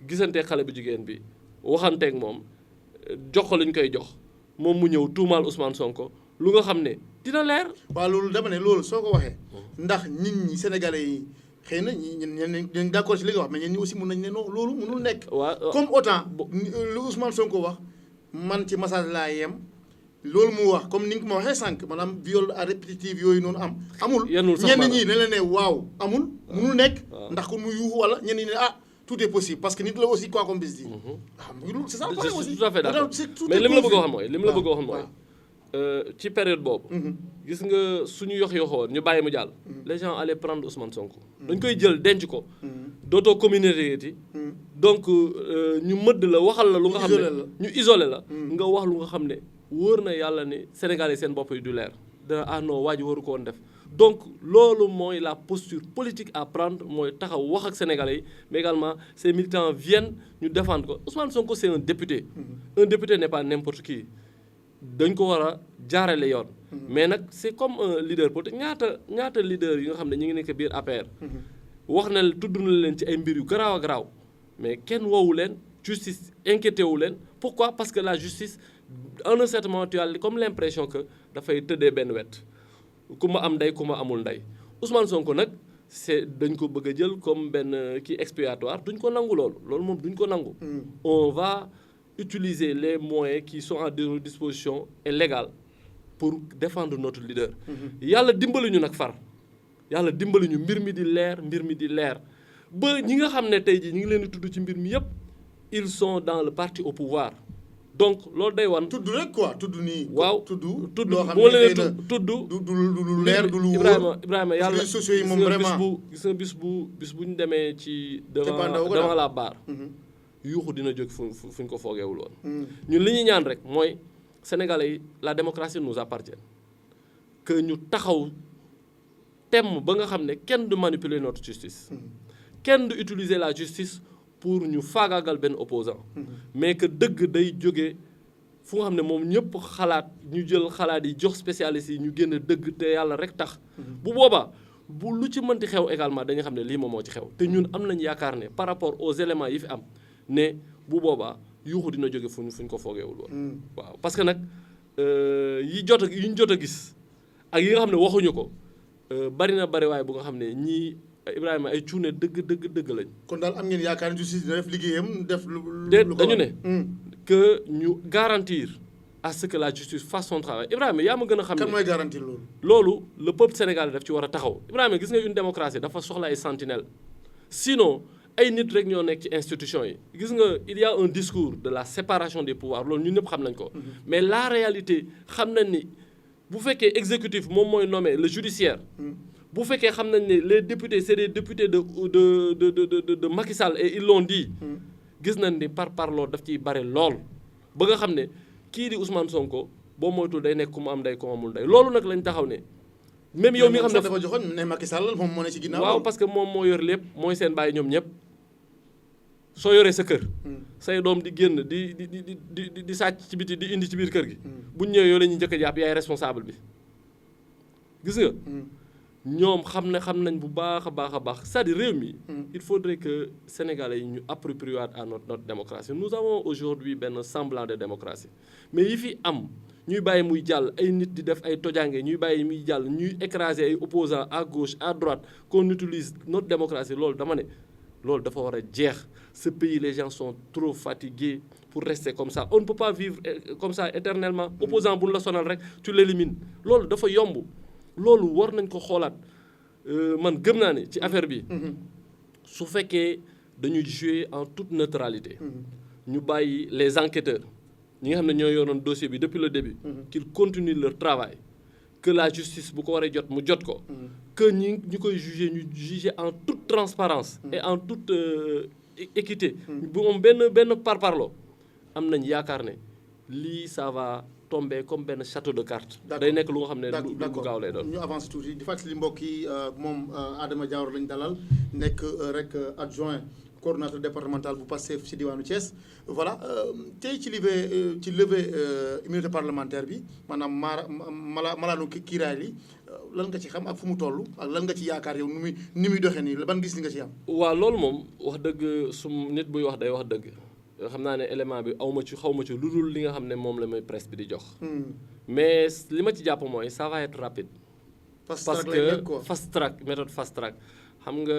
gisanteeg xale bu jigéen bi waxanteeg moom jox ko lañ koy jox moom mu ñëw tuumaal Ousmane Sonko lu nga xam ne dina leer. waaw loolu dama ne loolu soo ko waxee. ndax nit ñi sénégalais yi xëy na ñi d'accord ci li nga wax mais ñenn ñi aussi mun nañ ne non loolu mënul nekk. waaw comme autant lu Ousmane Sonko wax man ci message laa yem loolu mu wax comme ni nga ko ma waxee sànq maanaam viol à répétitive yooyu noonu amul. ñenn ñi ne la ne waaw amul. mënul nekk. ndax ku mu yuuxu wala ñenn ñi ne tout est possible parce que nit la aussi quoi qu'on puisse dire. c'est ça le problème aussi. tout à fait d'accord mais li mu la bëgg a wax mooy ci période boobu. gis nga suñu yoxoon ñu bàyyi mu jàll. les gens allaient prendre Ousmane Sonko. dañ koy jël denc ko. dootoo communauté donc ñu mëdd la waxal la lu nga xam ne ñu isolé la. nga wax lu nga xam ne wóor na yàlla ne Sénégalais seen bopp yi du leer dana non waa ji waru ko woon def. donc loolu mooy la posture politique à prendre mooy taxaw wax ak Sénégalais yi mais également ces militants viennent ñu défendre ko Ousmane Sonko c'est un député. Un député n'est pas n'importe qui. dañ ko war a jaarale yoon. mais nag c'est comme un leader politique ñaata leader yi nga xam ne ñu ngi nekk biir APR. wax na tudd na leen ci ay mbir yu garaaw a garaaw mais kenn woowu leen justice inquiété wu leen pourquoi parce que la justice en un certain moment tu as comme l'impression que dafay tëddee benn wet ku ma am ndey ku ma amul ndey Ousmane Sonko nag c'est dañ ko bëgg a jël comme benn kii expiatoire duñ ko nangu loolu moom duñ ko nangu. on va utiliser les moyens qui sont à notre disposition et légales pour défendre notre leader. yàlla dimbali ñu nag far yàlla dimbali ñu mbir mi di leer ba ñi nga xam ne tey jii ñu ngi leen di tudd ci mbir mi yëpp ils sont dans le parti au pouvoir donc loolu day wan. tudd rek quoi tudd nii. waaw tudd loo xam ne tudd du leer du lu wóor Ibrahima yàlla réseaux sociaux yi moom vraiment gis nga bis bu ñu demee ci devant la barre. yuuxu dina jóg fu ñu ko foogeewul woon. ñun li ñuy ñaan rek mooy Sénégalais yi la démocratie nous appartient que ñu taxaw temm ba nga xam ne kenn du manipuler notre justice. kenn du utiliser la justice pour ñu faagaagal benn opposant mais que dëgg day jóge fu nga xam ne moom ñëpp xalaat ñu jël xalaat yi jox spécialistes yi ñu génn dëgg te yàlla rek tax. bu boobaa bu lu ci mënti xew également dañu xam ne lii moom moo ci xew te ñun am nañu yaakaar ne par rapport aux éléments yi fi am. ne bu boobaa yuuxu dina jóge fu ñu ko foogeewul woon. waaw parce que nag yi ñu jot a gis ak yi nga xam ne waxuñu ko bari na bari waaye bu nga xam ne ñii Ibrahima ay cuune dëgg lañ. kon daal am ngeen yaakaar ne justice dina def liggéeyam def lu dañu ne que ñu garantir à ce que la justice fasse son travail Ibrahima yaa ma gën a xam ne. kan mooy garantir loolu. loolu le peuple sénégalais daf ci war a taxaw Ibrahima gis nga une démocratie dafa soxla ay sentinelles sinon ay nit rek ñoo nekk ci institution yi gis nga il y a un discours de la séparation des pouvoirs loolu ñun ñëpp xam nañ ko. mais la réalité xam nañ ni bu fekkee exécutif moom mooy nommé le judiciaire. bu fekkee xam nañ ne les députés c'est des députés de Macky Sall et ils l'ont dit. gis nañ ni parloo daf ciy bare lool ba nga xam ne kii di Ousmane Sonko boo moytul day nekk ku mu am ndey ku mu amul ndey loolu nag lañ taxaw ne. même yow mi nga xam ne dafa joxoon ne Macky Sall moom moo ne ci ginnaaw. waaw parce que moom moo yor lépp mooy seen bàyyi ñoom ñëpp soo yoree sa kër. say doom di génn di sàcc ci biti di indi ci biir kër gi. buñ ñëwee yow la ñuy njëkk a jàpp yaay responsable bi gis nga. ñoom xam nañ bu baax a baax c'est-à-dire réew mi. il faudrait que sénégalais yi ñu approprier à notre démocratie nous avons aujourd'hui benn semblant de démocratie mais yi fi am ñuy bàyyi muy jàll ay nit di def ay tojange ñuy bàyyi muy jàll ñuy écraser ay opposants à gauche à droite qu'on utilise notre démocratie loolu dama ne loolu dafa war a jeex ce pays les gens sont trop fatigués pour rester comme ça on ne peut pas vivre comme ça éternellement opposant bu ñu la sonal rek tu l'élimines loolu dafa yomb. loolu war nañ ko xoolaat man gëm naa ne ci affaire bi su fekkee dañuy jouer en toute neutralité ñu bàyyi les enquêteurs ñi nga xam ne ñoo yoroon dossier bi depuis le début qu'ils continuent leur travail que la justice bu ko waree jot mu jot ko que ñi koy juger ñu juger en toute transparence et en toute équité bu moom benn parparloo am nañ yaakaar ne lii ça va tombé comme benn château de cartes. day nekk lu nga xam ne lu gaaw lay doon. ñu avance tuuti di fàttali mbokk yi moom Adama Diawara lañ dalal nekk rek adjoint coordonnateur départemental bu Pastef ci diwaanu Thiès. voilà tey ci levée immunité parlementaire bi maanaam malaanu kiiraay li lan nga ci xam ak fu mu toll ak lan nga ci yaakaar yow ni muy doxee nii ban gis li nga ci am. waaw loolu moom wax dëgg su nit buy wax day wax dëgg. xam naa ne élément bi xaw ma ci lu dul li nga xam ne moom la may presse bi di jox. mais li ma ci jàpp mooy ça va être rapide. parce que fast track méthode fast track xam nga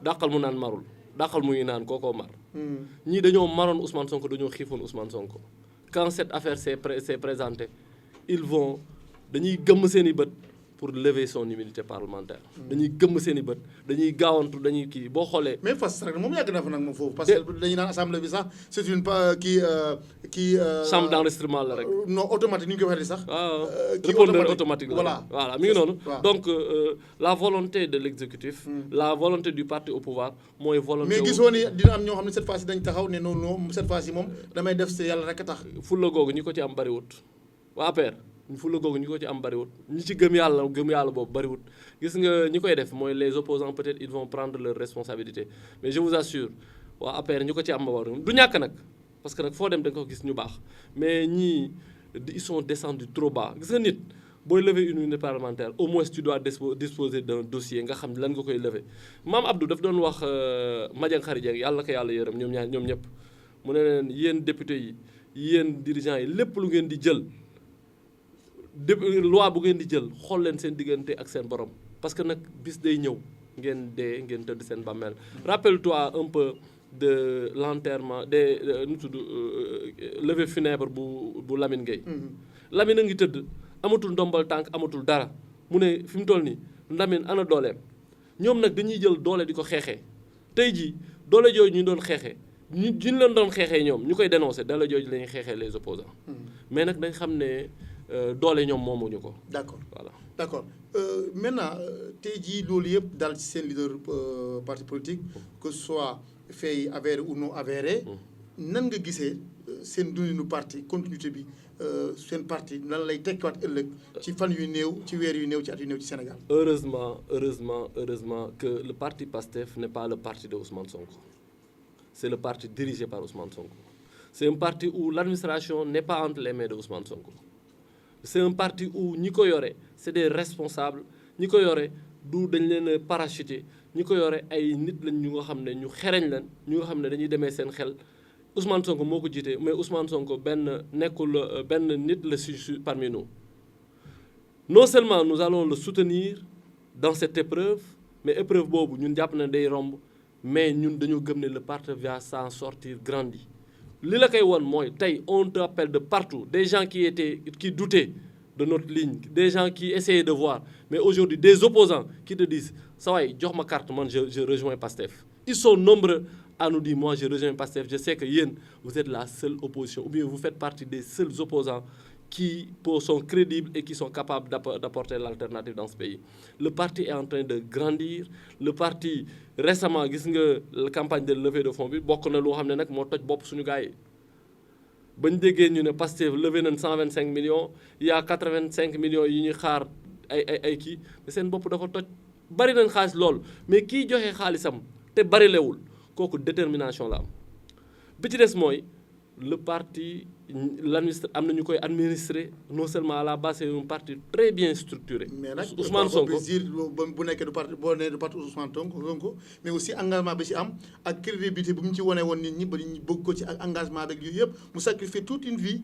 dàqal mu naan marul dàqal muy naan kookoo mar. ñii dañoo maroon Ousmane Sonko dañoo xiifoon Ousmane Sonko. quand cette affaire s'est présentée dañuy gëmm seen i bët pour lever son immunité parlementaire. dañuy gëmm seen i bët dañuy gaawantu dañuy kii boo xoolee. mais fast track moom yàgg na fa nag moom foofu. parce que dañuy naan assemblée bi sax c'est une kii. chambre d'enregistrement la rek. non automatique ni ñu koy waxee sax. waaw répondeur automatique la voilà mi ngi noonu. waaw donc la volonté de l'exécutif. la volonté du parti au pouvoir mooy volonté. mais gisoo ni dina am ñoo xam ne cette fois-ci dañ taxaw ne non cette fois-ci moom damay def si yàlla rek a tax. fulla googu ñi ko ci am bariwut waa APR. fulla googu ñi ko ci am bariwut ñi ci gëm yàlla boobu bariwut gis nga ñi koy def mooy les opposants peut-être ils vont prendre leurs responsabilités mais je vous assure waa APR ñi ko ci am ba war du ñàkk nag parce que nag foo dem da nga ko gis ñu baax mais ñii ils sont descendus trop bas gis nga nit booy lever une unité parlementaire au moins tu dois disposer d'un dossier nga xam lan nga koy lever Mame Abdou daf doon wax Madiang Khary Dieng yàlla ko yàlla yërëm ñoom ñëpp mu ne leen yéen députés yi yéen dirigeants yi lépp lu ngeen di jël loi bu ngeen di jël xool leen seen diggante ak seen borom parce que nag bis day ñëw ngeen dee ngeen tëdd seen bàmmeel rappelle-toi un peu de l'enterrement des nu tudd levée funèbre bu Lamine Gueye Lamine a ngi tëdd amatul ndombal tànk amatul dara mu ne fi mu toll nii Lamine ana dooleem ñoom nag dañuy jël doole di ko xeexee tey jii doole jooju ñu doon xeexee ñu leen doon xeexee ñoom ñu koy dénoncer doole jooju la ñuy xeexee les opposants mais nag dañ xam ne doole ñoom moomuñu ko. d'accord voilà d'accord maintenant tey jii loolu yëpp daal ci seen leader parti politique que ce soit fait yi avéré ou non avéré nan nga gisee seen dundinu parti continuité bi seen parti nan lay tekkiwaat ëllëg ci fan yu néew ci weer yu néew ci at yu néew ci Sénégal. heureusement que le parti PASTEF n'est pas le parti de Ousmane Sonko c'est le parti dirigé par Ousmane Sonko c'est un parti où l'administration n'est pas entre les mains de Ousmane Sonko. c'est un parti où ñi ko yore c'est des responsables ñi ko yore du dañ leen parachuter ñi ko yore ay nit lañ ñu nga xam ne ñu xereñ lañ ñu nga xam ne dañuy demee seen xel Ousmane Sonko moo ko jiite mais Ousmane Sonko benn nit la si parmi nous non seulement nous allons le soutenir dans cette épreuve mais épreuve boobu ñun jàpp na day romb mais ñun dañoo gëm ne le parti va s'en sortir grandi li la koy won mooy tey on te appelle de partout des gens qui doutaient de notre ligne des gens qui essayaient de voir mais aujourd'hui des opposants qui te disent sa waay jox ma carte man je rejoins Pastef ils sont nombreux à nous dire moi je rejoins Pastef je sais que yéen vous êtes la seule opposition ou bien vous faites partie des seuls opposants qui sont crédibles et qui sont capables d'apporter l'alternative dans ce pays. Le parti est en train de grandir. Le parti, récemment, gis nga la campagne de levée de fonds bi bokk na loo xam ne nag moo toj bopp suñu gars yi bañ déggee ñu ne Pastef levé nañ 125 millions il y a 85 millions yi ñuy xaar ay kii mais seen bopp dafa toj bari nañ xaalis lool mais kii joxe xaalisam te bari lewul kooku détermination la am bi ci des mooy le parti am na ñu koy administrer non seulement à la base c'est un parti très bien structuré. mais nag Ousmane Sonko bu nekkee du parti boo nee du parti Ousmane Sonko mais aussi engagement bi ci am ak crédibilité bu mu ci wane woon nit ñi ba ñu bëgg ko ci ak engagement beeg yooyu yëpp mu sacrifier toute une vie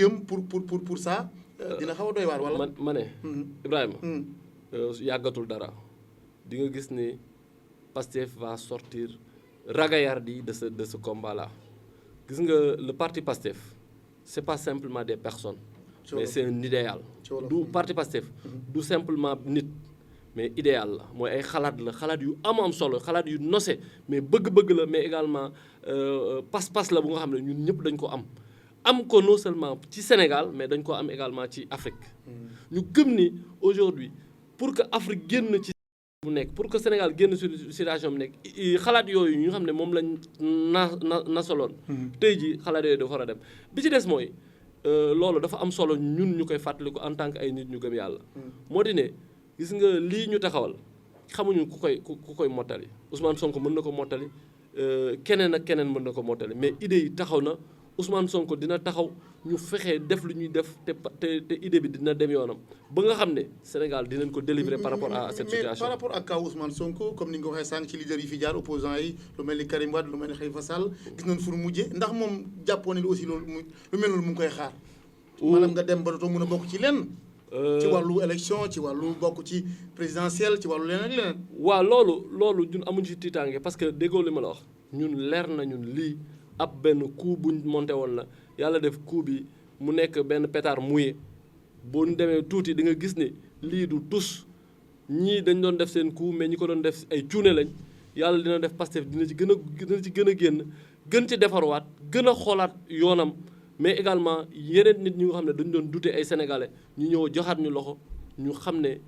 am pour ça. dina xaw a doy waar wala. ma ne. Ibrahima. yàggatul dara di nga gis ni Pastef va sortir ragaillardi de ce combat là. gis nga le parti Pastef c'est pas simplement des personnes mais c'est un idéal du parti Pastef du simplement nit mais idéal la mooy ay xalaat yu am solo xalaat yu nose mais bëgg-bëgg la mais également pas-pas la bu nga xam ne ñun ñëpp dañ ko am ko non seulement ci Sénégal mais dañ ko am également ci Afrique ñu gëm ni aujourd'hui pour que Afrique génn ci mu nekk pour que Sénégal génn situation mu nekk xalaat yooyu ñu xam ne moom lañ nasaloon tey ji xalaat yooyu dafa war a dem bi ci des mooy loolu dafa am solo ñun ñu koy fàttaliku en tant que ay nit ñu gëm yàlla moo di ne gis nga lii ñu taxawal xamuñu ku koy mottali Ousmane Sonko mën na ko mottali keneen ak keneen mën na ko mottali mais idée yi taxaw na Ousmane Sonko dina taxaw ñu fexe def lu ñuy def te idée bi dina dem yoonam ba nga xam ne Sénégal dinañ ko délivrer par rapport à cette situation. mais par rapport ak kaw Ousmane Sonko comme ni nga ko waxee sànq ci leader yi fi jaar opposants yi lu mel ni Karim Wade lu mel ni Khalifa Sall gis nañ fu mu mujjee ndax moom jàppoon ne aussi loolu lu mel noonu mu ngi koy xaar. maanaam nga dem ba dootoo mën a bokk ci lenn. ci wàllu élection ci wàllu bokk ci présidentielle ci wàllu leneen ak leneen. waaw loolu ñun amuñu ci tiitaange parce que déggoo li ma la wax ñun leer na ñun lii ab benn coup buñ monté woon la yàlla def coup bi mu nekk benn pétard mouillé boo ñu demee tuuti di nga gis ni lii du tus ñii dañ doon def seen coup mais ñi ko doon def ay cuune lañ yàlla dina def Pastef dina ci gën a génn gën ci defarwaat gën a xoolaat yoonam mais également yeneen nit ñi nga xam ne dañu doon douter ay sénégalais ñu ñëw joxaat ñu loxo ñu xam ne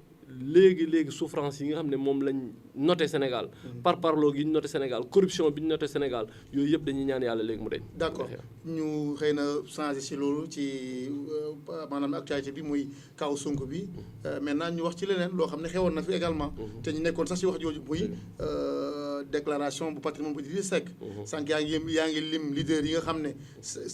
léegi souffrance yi nga xam ne moom lañ noté Sénégal parparloo gi ñu noté Sénégal corruption bi ñu noté Sénégal yooyu yëpp dañuy ñaan yàlla léegi mu deñ d'accord ñu xëy na changé ci loolu ci maanaam actualité bi muy kaw Sonko bi maintenant ñu wax ci leneen loo xam ne xewoon na fi également te ñu nekkoon sax ci wax jooju muy déclaration bu patrimoine bu Idrissa Seck sànq yaa ngi lim leader yi nga xam ne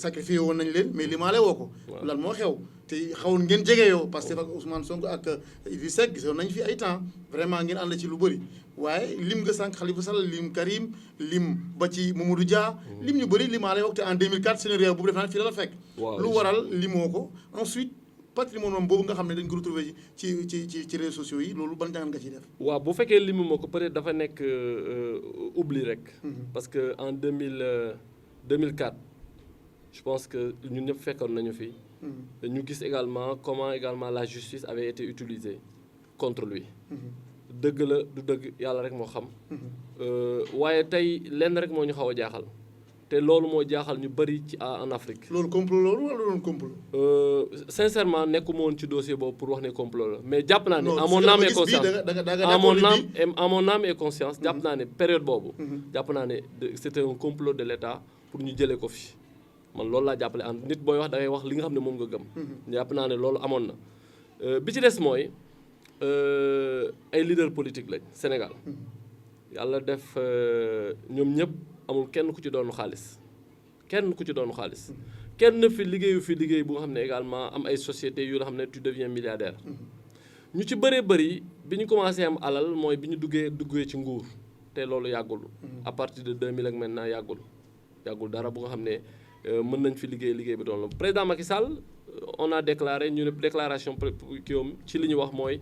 sacrifié woon nañ leen mais limaale woo ko lan moo xew te xawoon ngeen jege yow parce que ak Ousmane Sonko ak Idrissa Seck gisoon nañ fi ay temps vraiment ngeen ànd ci lu bëri waaye lim nga sànq Khalifa Sall lim Karim lim ba ci Mamadou Dia lim ñu bëri limaale woo te en 2004 seen réew boobu def naa fii la fekk lu waral limoo ko ensuite patrimoine moom boobu nga xam ne dañ ko retrouvé ci réseaux sociaux yi loolu ban jàngat nga ciy def. waaw bu fekkee limu moo ko peut-être dafa nekk oubli rek. parce que en 2004 je pense que ñun ñëpp fekkoon nañu fi. ñu gis également comment également la justice avait été utilisée contre lui. dëgg la du dëgg yàlla rek moo xam. waaye tey lenn rek moo ñu xaw a jaaxal. te loolu moo jaaxal ñu bëri ci en Afrique. loolu complot loolu wala loolu complot. sincèrement nekkuma woon ci dossier boobu pour wax ne complot la mais jàpp naa ne. à mon âme et conscience à mon âme et conscience jàpp naa ne période boobu. jàpp naa ne c'était un complot de l'État pour ñu jëlee ko fi man loolu laa jàppale en nit booy wax da ngay wax li nga xam ne moom nga gëm. jàpp naa ne loolu amoon na bi ci des mooy ay leader politique lañ Sénégal yàlla def ñoom ñëpp. amul kenn ku ci doonu xaalis kenn fi liggéey bu nga xam ne également am ay sociétés yu nga xam ne tu deviens milliardaire ñu ci bëree bëri bi ñu commencé am alal mooy bi ñu duggee ci nguur te loolu yàggul à partir de 2000 ak maintenant yàggul dara bu nga xam ne mën nañ fi liggéey bi doon la président Macky Sall on a déclaré ñu ne déclaration kiiwam ci li ñu wax mooy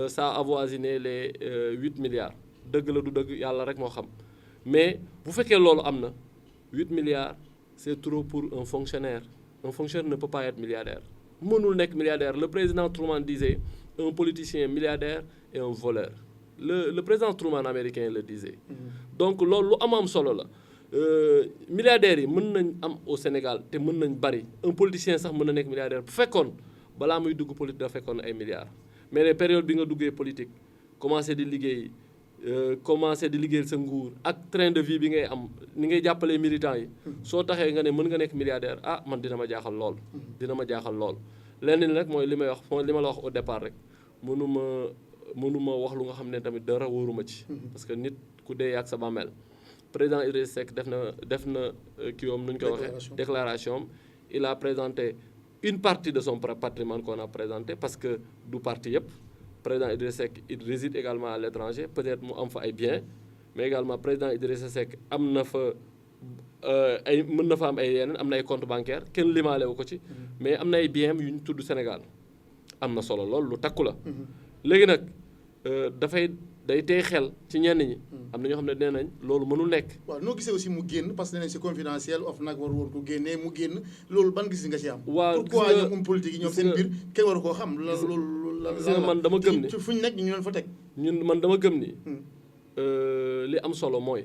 ça a avoisiné les 8 milliards dëgg la du dëgg yàlla rek moo xam mais bu fekkee loolu am na 8 milliards c'est trop pour un fonctionnaire ne peut pas être milliardaire mënul nekk milliardaire. Le président Truman disait un politicien milliardaire est un voleur. Le président Truman américain le disait. Donc loolu lu am solo la milliardaires yi mën nañ am au Sénégal te mën nañ bari un politicien sax mën na nekk milliardaire bu fekkoon balaa muy dugg politique dafa fekkoon ay milliards mais les périodes bi nga duggee politique commencé di liggéey sa nguur ak train de vie bi ngay am ni ngay jàppalee militants yi soo taxee nga ne mën nga nekk milliardaire man dina ma jaaxal lool lenn rek mooy li may wax li ma la wax au départ rek mënuma wax lu nga xam ne tamit dara wóoruma ci parce que nit ku dee ak sa bàmmeel président Idriss Seck def na kii nu ñu ko waxee déclaration il a présenté une partie de son patrimoine qu'on a présenté parce que du parti yëpp président Idriss Seck il réside également à l'étranger peut-être mu am fa ay biens mais également président Idriss Seck am na fa mën na fa am ay yeneen am na ay compte bancaire kenn limaale wu ko ci mais am na ay biens yu ñu tudd Sénégal am na solo lool lu takku la léegi nag day tey xel ci ñenn ñi am na ñoo xam ne nee nañ loolu mënul nekk. waaw noo gisee aussi mu génn parce que nee nañ c'est confidentiel nag war woon ko génnee mu génn loolu ban gis nga ci am. waaw pourquoi ñoom politique yi ñoom seen biir kenn waru koo xam. loolu man dama gëm ni fu ñu nekk ñu leen fa teg. man dama gëm ni li am solo mooy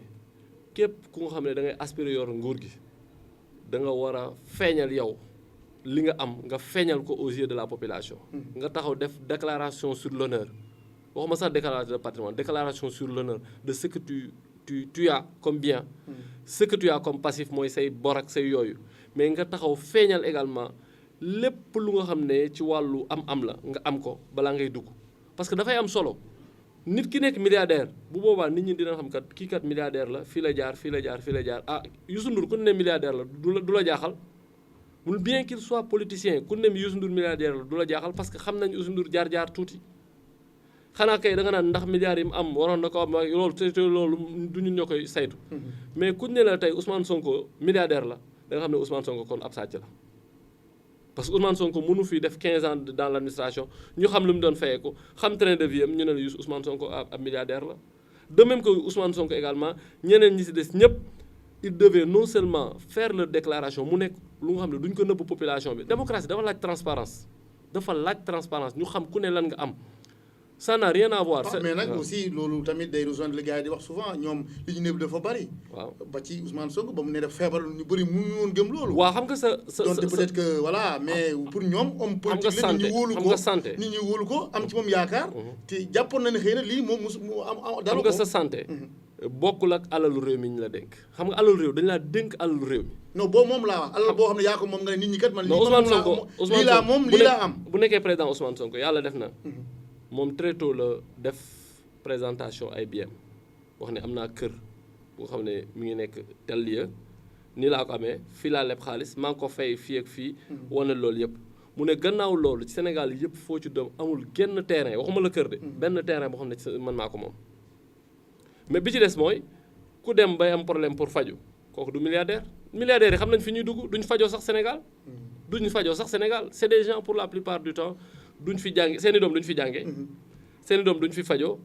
képp ku nga xam ne da ngay aspirer yor nguur gi da nga war a feeñal yow li nga am nga feeñal ko aux yeux de la population. nga taxaw def déclaration sur l'honneur waxuma sax déclaration de patrimoine déclaration sur l'honneur de ce que tu as comme bien ce que tu as comme passif mooy say bor ak say yooyu mais nga taxaw feeñal également lépp lu nga xam ne ci wàllu am la nga am ko balaa ngay dugg parce que dafay am solo nit ki nekk milliardaire bu boobaa nit ñi dina xam kat kii kat milliardaire la fii la jaar Youssou Ndour ku ne milliardaire la du la jaaxal bien qu'il soit politicien ku ne Youssou Ndour milliardaire la du la jaaxal parce que xam nañ Youssou Ndour jaar tuuti xanaa kay da nga naan ndax milliards yi mu am waroon na ko am loolu te loolu du ñun ñoo koy saytu mais kuñ ne la tey Ousmane Sonko milliardaire la da nga xam ne Ousmane Sonko kon ab sàcc la parce que Ousmane Sonko mënu fi def 15 ans dans l'administration ñu xam lu mu doon fayee ko xam train de vie am ñu ne la Ousmane Sonko ab milliardaire la de même que Ousmane Sonko également ñeneen ñi ci des ñëpp il devait non seulement faire leur déclaration mu nekk lu nga xam ne duñ ko nëbb population bi démocratie dafa laaj transparence ñu xam ku ne lan nga am ça n'a rien à voir. mais nag aussi loolu tamit day rejoindre li gars yi di wax souvent ñoom li ñu nëbb dafa bari. waaw ba ci Ousmane Sonko ba mu ne def feebar ñu bëri mënuñu woon gëm loolu. waaw xam nga donc peut-être que voilà mais pour ñoom homme politique la nit ñi wóolu ko nit ñi wóolu ko am ci moom yaakaar. te jàppoon na ne xëy na lii moom mu am dara ko. xam nga sa santé. bokkul ak alalu réew mi ñu la dénk xam nga alalu réew dañu laa dénk alalu réew mi. non boobu moom laa wax alal boo xam ne yaa ko moom nga ne nit ñi kat man. lii laa moom lii laa am. bu nekkee président Ousmane Sonko yàlla def na. moom très tôt la def présentation ay biens wax ne am naa kër boo xam ne mi ngi nekk tel lieu nii laa ko amee fii laa leb xaalis maa ngi ko fay fii ak fii wane loolu yëpp mu ne gannaaw loolu ci Sénégal yëpp foo ci doom amul genn terrain waxuma la kër de benn terrain boo xam ne man maa ko moom mais bi ci des mooy ku dem bay am problème pour faju kooku du milliardaire yi xam nañ fi ñuy dugg duñ fajoo sax Sénégal c'est des gens pour la plupart du temps duñ fi jànge seeni doom duñ fi jànge seeni doom duñ fi fajoo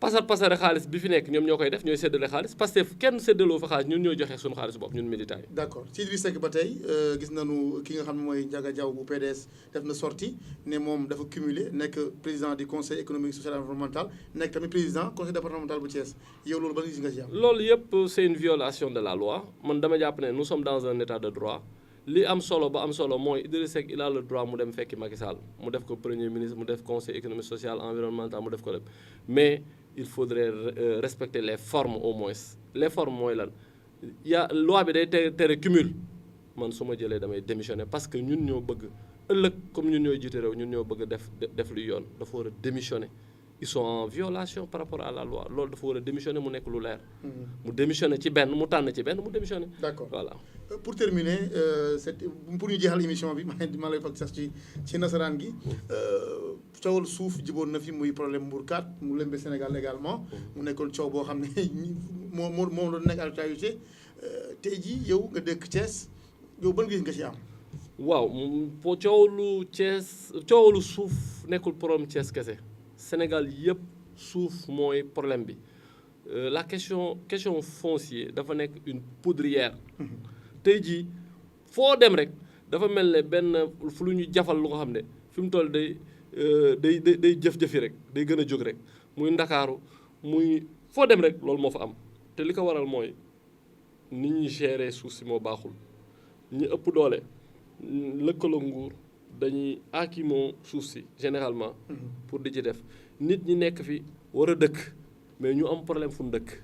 pasare xaalis bi fi nekk ñoom ñoo koy def ñooy séddale xaalis parce que kenn séddaloo fa xaalis ñun ñooy joxe suñu xaalis bopp ñun militants yi. d'accord ci Idriss Seck ba tey gis nañu ki nga xam ne mooy Ndiaga Diaw bu PDS def na sortie ne moom dafa cumuler nekk président du conseil économique social et environnemental nekk tamit président conseil départemental bu Thiès yow loolu ban gis nga ci am. loolu yëpp c'est une violation de la loi man dama jàpp ne nous sommes dans un état de droit. li am solo ba am solo mooy Idriss Seck il a le droit mu dem fekki Macky Sall mu def ko premier ministre mu def conseil économique social environnemental mu def ko lépp mais il faudrait respecter les formes au moins les formes mooy lan loi bi day tere cumul man su ma jëlee damay démissionner parce que ñun ñoo bëgg ëllëg comme ñun ñooy jiite réew ñun ñoo bëgg def lu yoon dafa war a démissionner ils sont en violation par rapport à la loi loolu dafa war a démissionner mu nekk lu leer. mu démissionner ci benn mu tànn ci benn mu démissionner. d'accord voilà. pour terminer pour ñu jeexal émission bi ma lay fekk sax ci nasaraan gi coowal suuf jiboon na fi muy problème mbuurkat mu lëmbe Sénégal également mu nekkoon coow boo xam ne moom la nekk actualité tey jii yow nga dëkk Thiès yow ban gis nga ci am. waaw coowalu suuf nekkul problème Thiès kese Sénégal yëpp suuf mooy problème bi la question foncier dafa nekk une poudrière. tey jii foo dem rek dafa mel ne benn fu lu ñu jafal lu nga xam ne fi mu toll day jëf-jëfi rek day gën a jóg rek muy Ndakaaru muy foo dem rek loolu moo fa am te li ko waral mooy ni ñuy gérer suuf si moo baaxul ñi ëpp doole lëkkaloo nguur dañuy aakimoo suuf si généralement pour di ci def nit ñi nekk fi war a dëkk mais ñu am problème fu mu dëkk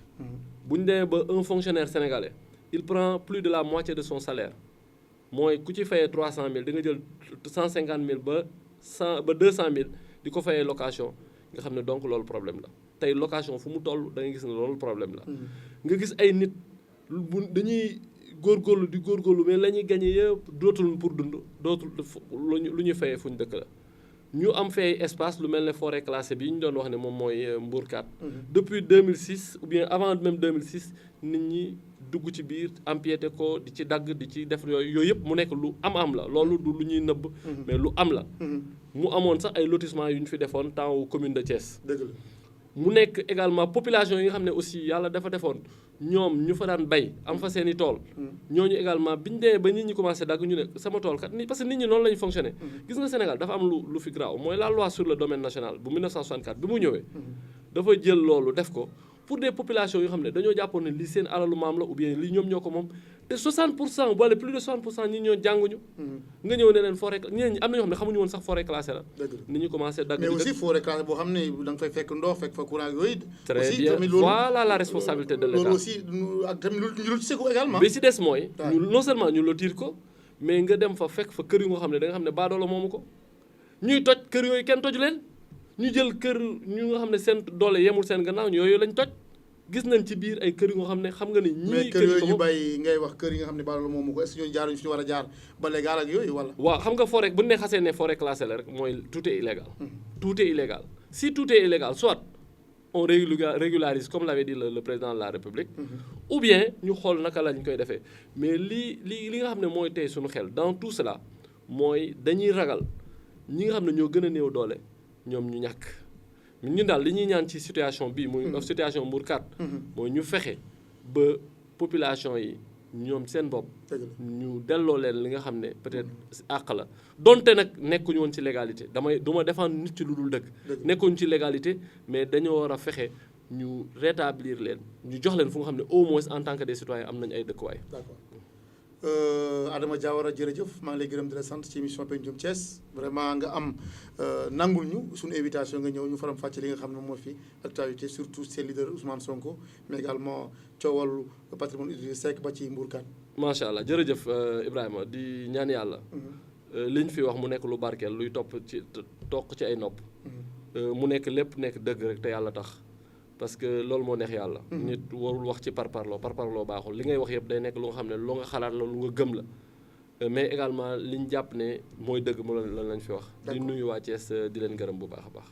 bu ñu demee ba un fonctionnaire sénégalais il prend plus de la moitié de son salaire mooy ku ci fayee 300000 di nga jël 150000 ba 200000 di ko fayee location nga xam ne donc loolu problème la tey location fu mu toll da nga gis ne loolu problème la nga gis ay nit bu dañuy góorgóorlu mais la ñuy gagné yëpp dootul pour dund dootul lu ñuy fayee fu ñu dëkk la ñu am fay espace lu mel ne forêt classée bi ñu doon wax ne moom mooy Mbourkat depuis 2006 ou bien avant même 2006 nit ñi dugg ci biir empiété ko di ci dagg di ci def yooyu yëpp mu nekk lu am la loolu du lu ñuy nëbb mais lu am la mu amoon sax ay lotissement yu ñu fi defoon temps wu commune de Thiès dëgg la mu nekk également population yi nga xam ne aussi yàlla dafa defoon ñoom ñu fa daan bay am fa seen i tool ñooñu également bi ñu demee ba nit ñi commencé dagg ñu ne sama tool kat parce que nit ñi noonu la ñu fonctionné gis nga Sénégal dafa am lu fi graaw mooy la loi sur le domaine national bu 1964 bi mu ñëwee dafa jël loolu def ko pour des populations yoo xam ne dañoo jàppoon ne lii seen alalu maam la ou bien lii ñoom ñoo ko moom te 60% wala plus de 60% ñi ñoo jànguñu nga ñëw ne leen forêt ñeneen ñi am na ñoo xam ne xamuñu woon sax forêt classée la nit ñi commencé dagg mais aussi forêt classée boo xam ne da nga fay fekk ndox fekk fa courant yooyu très bien voilà la responsabilité de l'État loolu aussi ak tamit lu ci seko également bi si des mooy ñu non seulement ñu lotir ko mais nga dem fa fekk fa kër yu nga xam ne da nga xam ne baadoola moomu ko ñuy toj kër yooyu kenn toju leen ñu jël kër ñu nga xam ne seen doole yemul seen gannaaw yooyu lañ toj gis nañ ci biir ay kër yu nga xam ne xam nga ne ñii mais kër yooyu ñu bàyyi ngay wax kër yi nga xam ne baadoola moomu ko est-ce que ñooñu jaaruñu fi ñu war a jaar ba légal ak yooyu wala waaw xam nga forêt bu ne xasee ne forêt classée la rek mooy tout est illégal tout est illégal si tout est illégal soit on régularise comme l'avait dit le président de la République ou bien ñu xool naka lañ koy defee mais li nga xam ne mooy tey suñu xel dans tout cela mooy dañuy ragal ñi nga xam ne ñoo gën a néew doole ñoom ñu ñàkk ñun daal li ñuy ñaan ci situation bii muy situation Mbourkat mooy ñu fexe ba population yi ñoom seen bopp ñu delloo leen li nga xam ne peut-être àq la donte nag nekkuñu woon ci légalité du ma défendre nit ci lu dul dëgg nekkuñu ci légalité mais dañoo war a fexe ñu rétablir leen ñu jox leen fu nga xam ne au moins en tant que des citoyens am nañu ay dëkkuwaay. D'accord. Adama Diawara jërëjëf maa ngi lay gërëm di la sant ci émission Pencum Thiès vraiment nga am nangul ñu suñu invitation nga ñëw ñu faram fàcce li nga xam ne moo fi actualité surtout seen leader Ousmane Sonko mais également coowal patrimoine Idrissa Seck ba ci Mbourkat. macha allah jërëjëf Ibrahima di ñaan yàlla. liñ fi wax mu nekk lu barkeel luy toq ci ay nopp. mu nekk lépp nekk dëgg rek te yàlla tax. parce que loolu moo neex yàlla. nit warul wax ci parparloo baaxul li ngay wax yëpp day nekk lu nga xam ne lu nga xalaat la lu nga gëm la mais également liñ jàpp ne mooy dëgg mu lañ fi wax. di nuyu waa Thiès di leen gërëm bu baax a baax.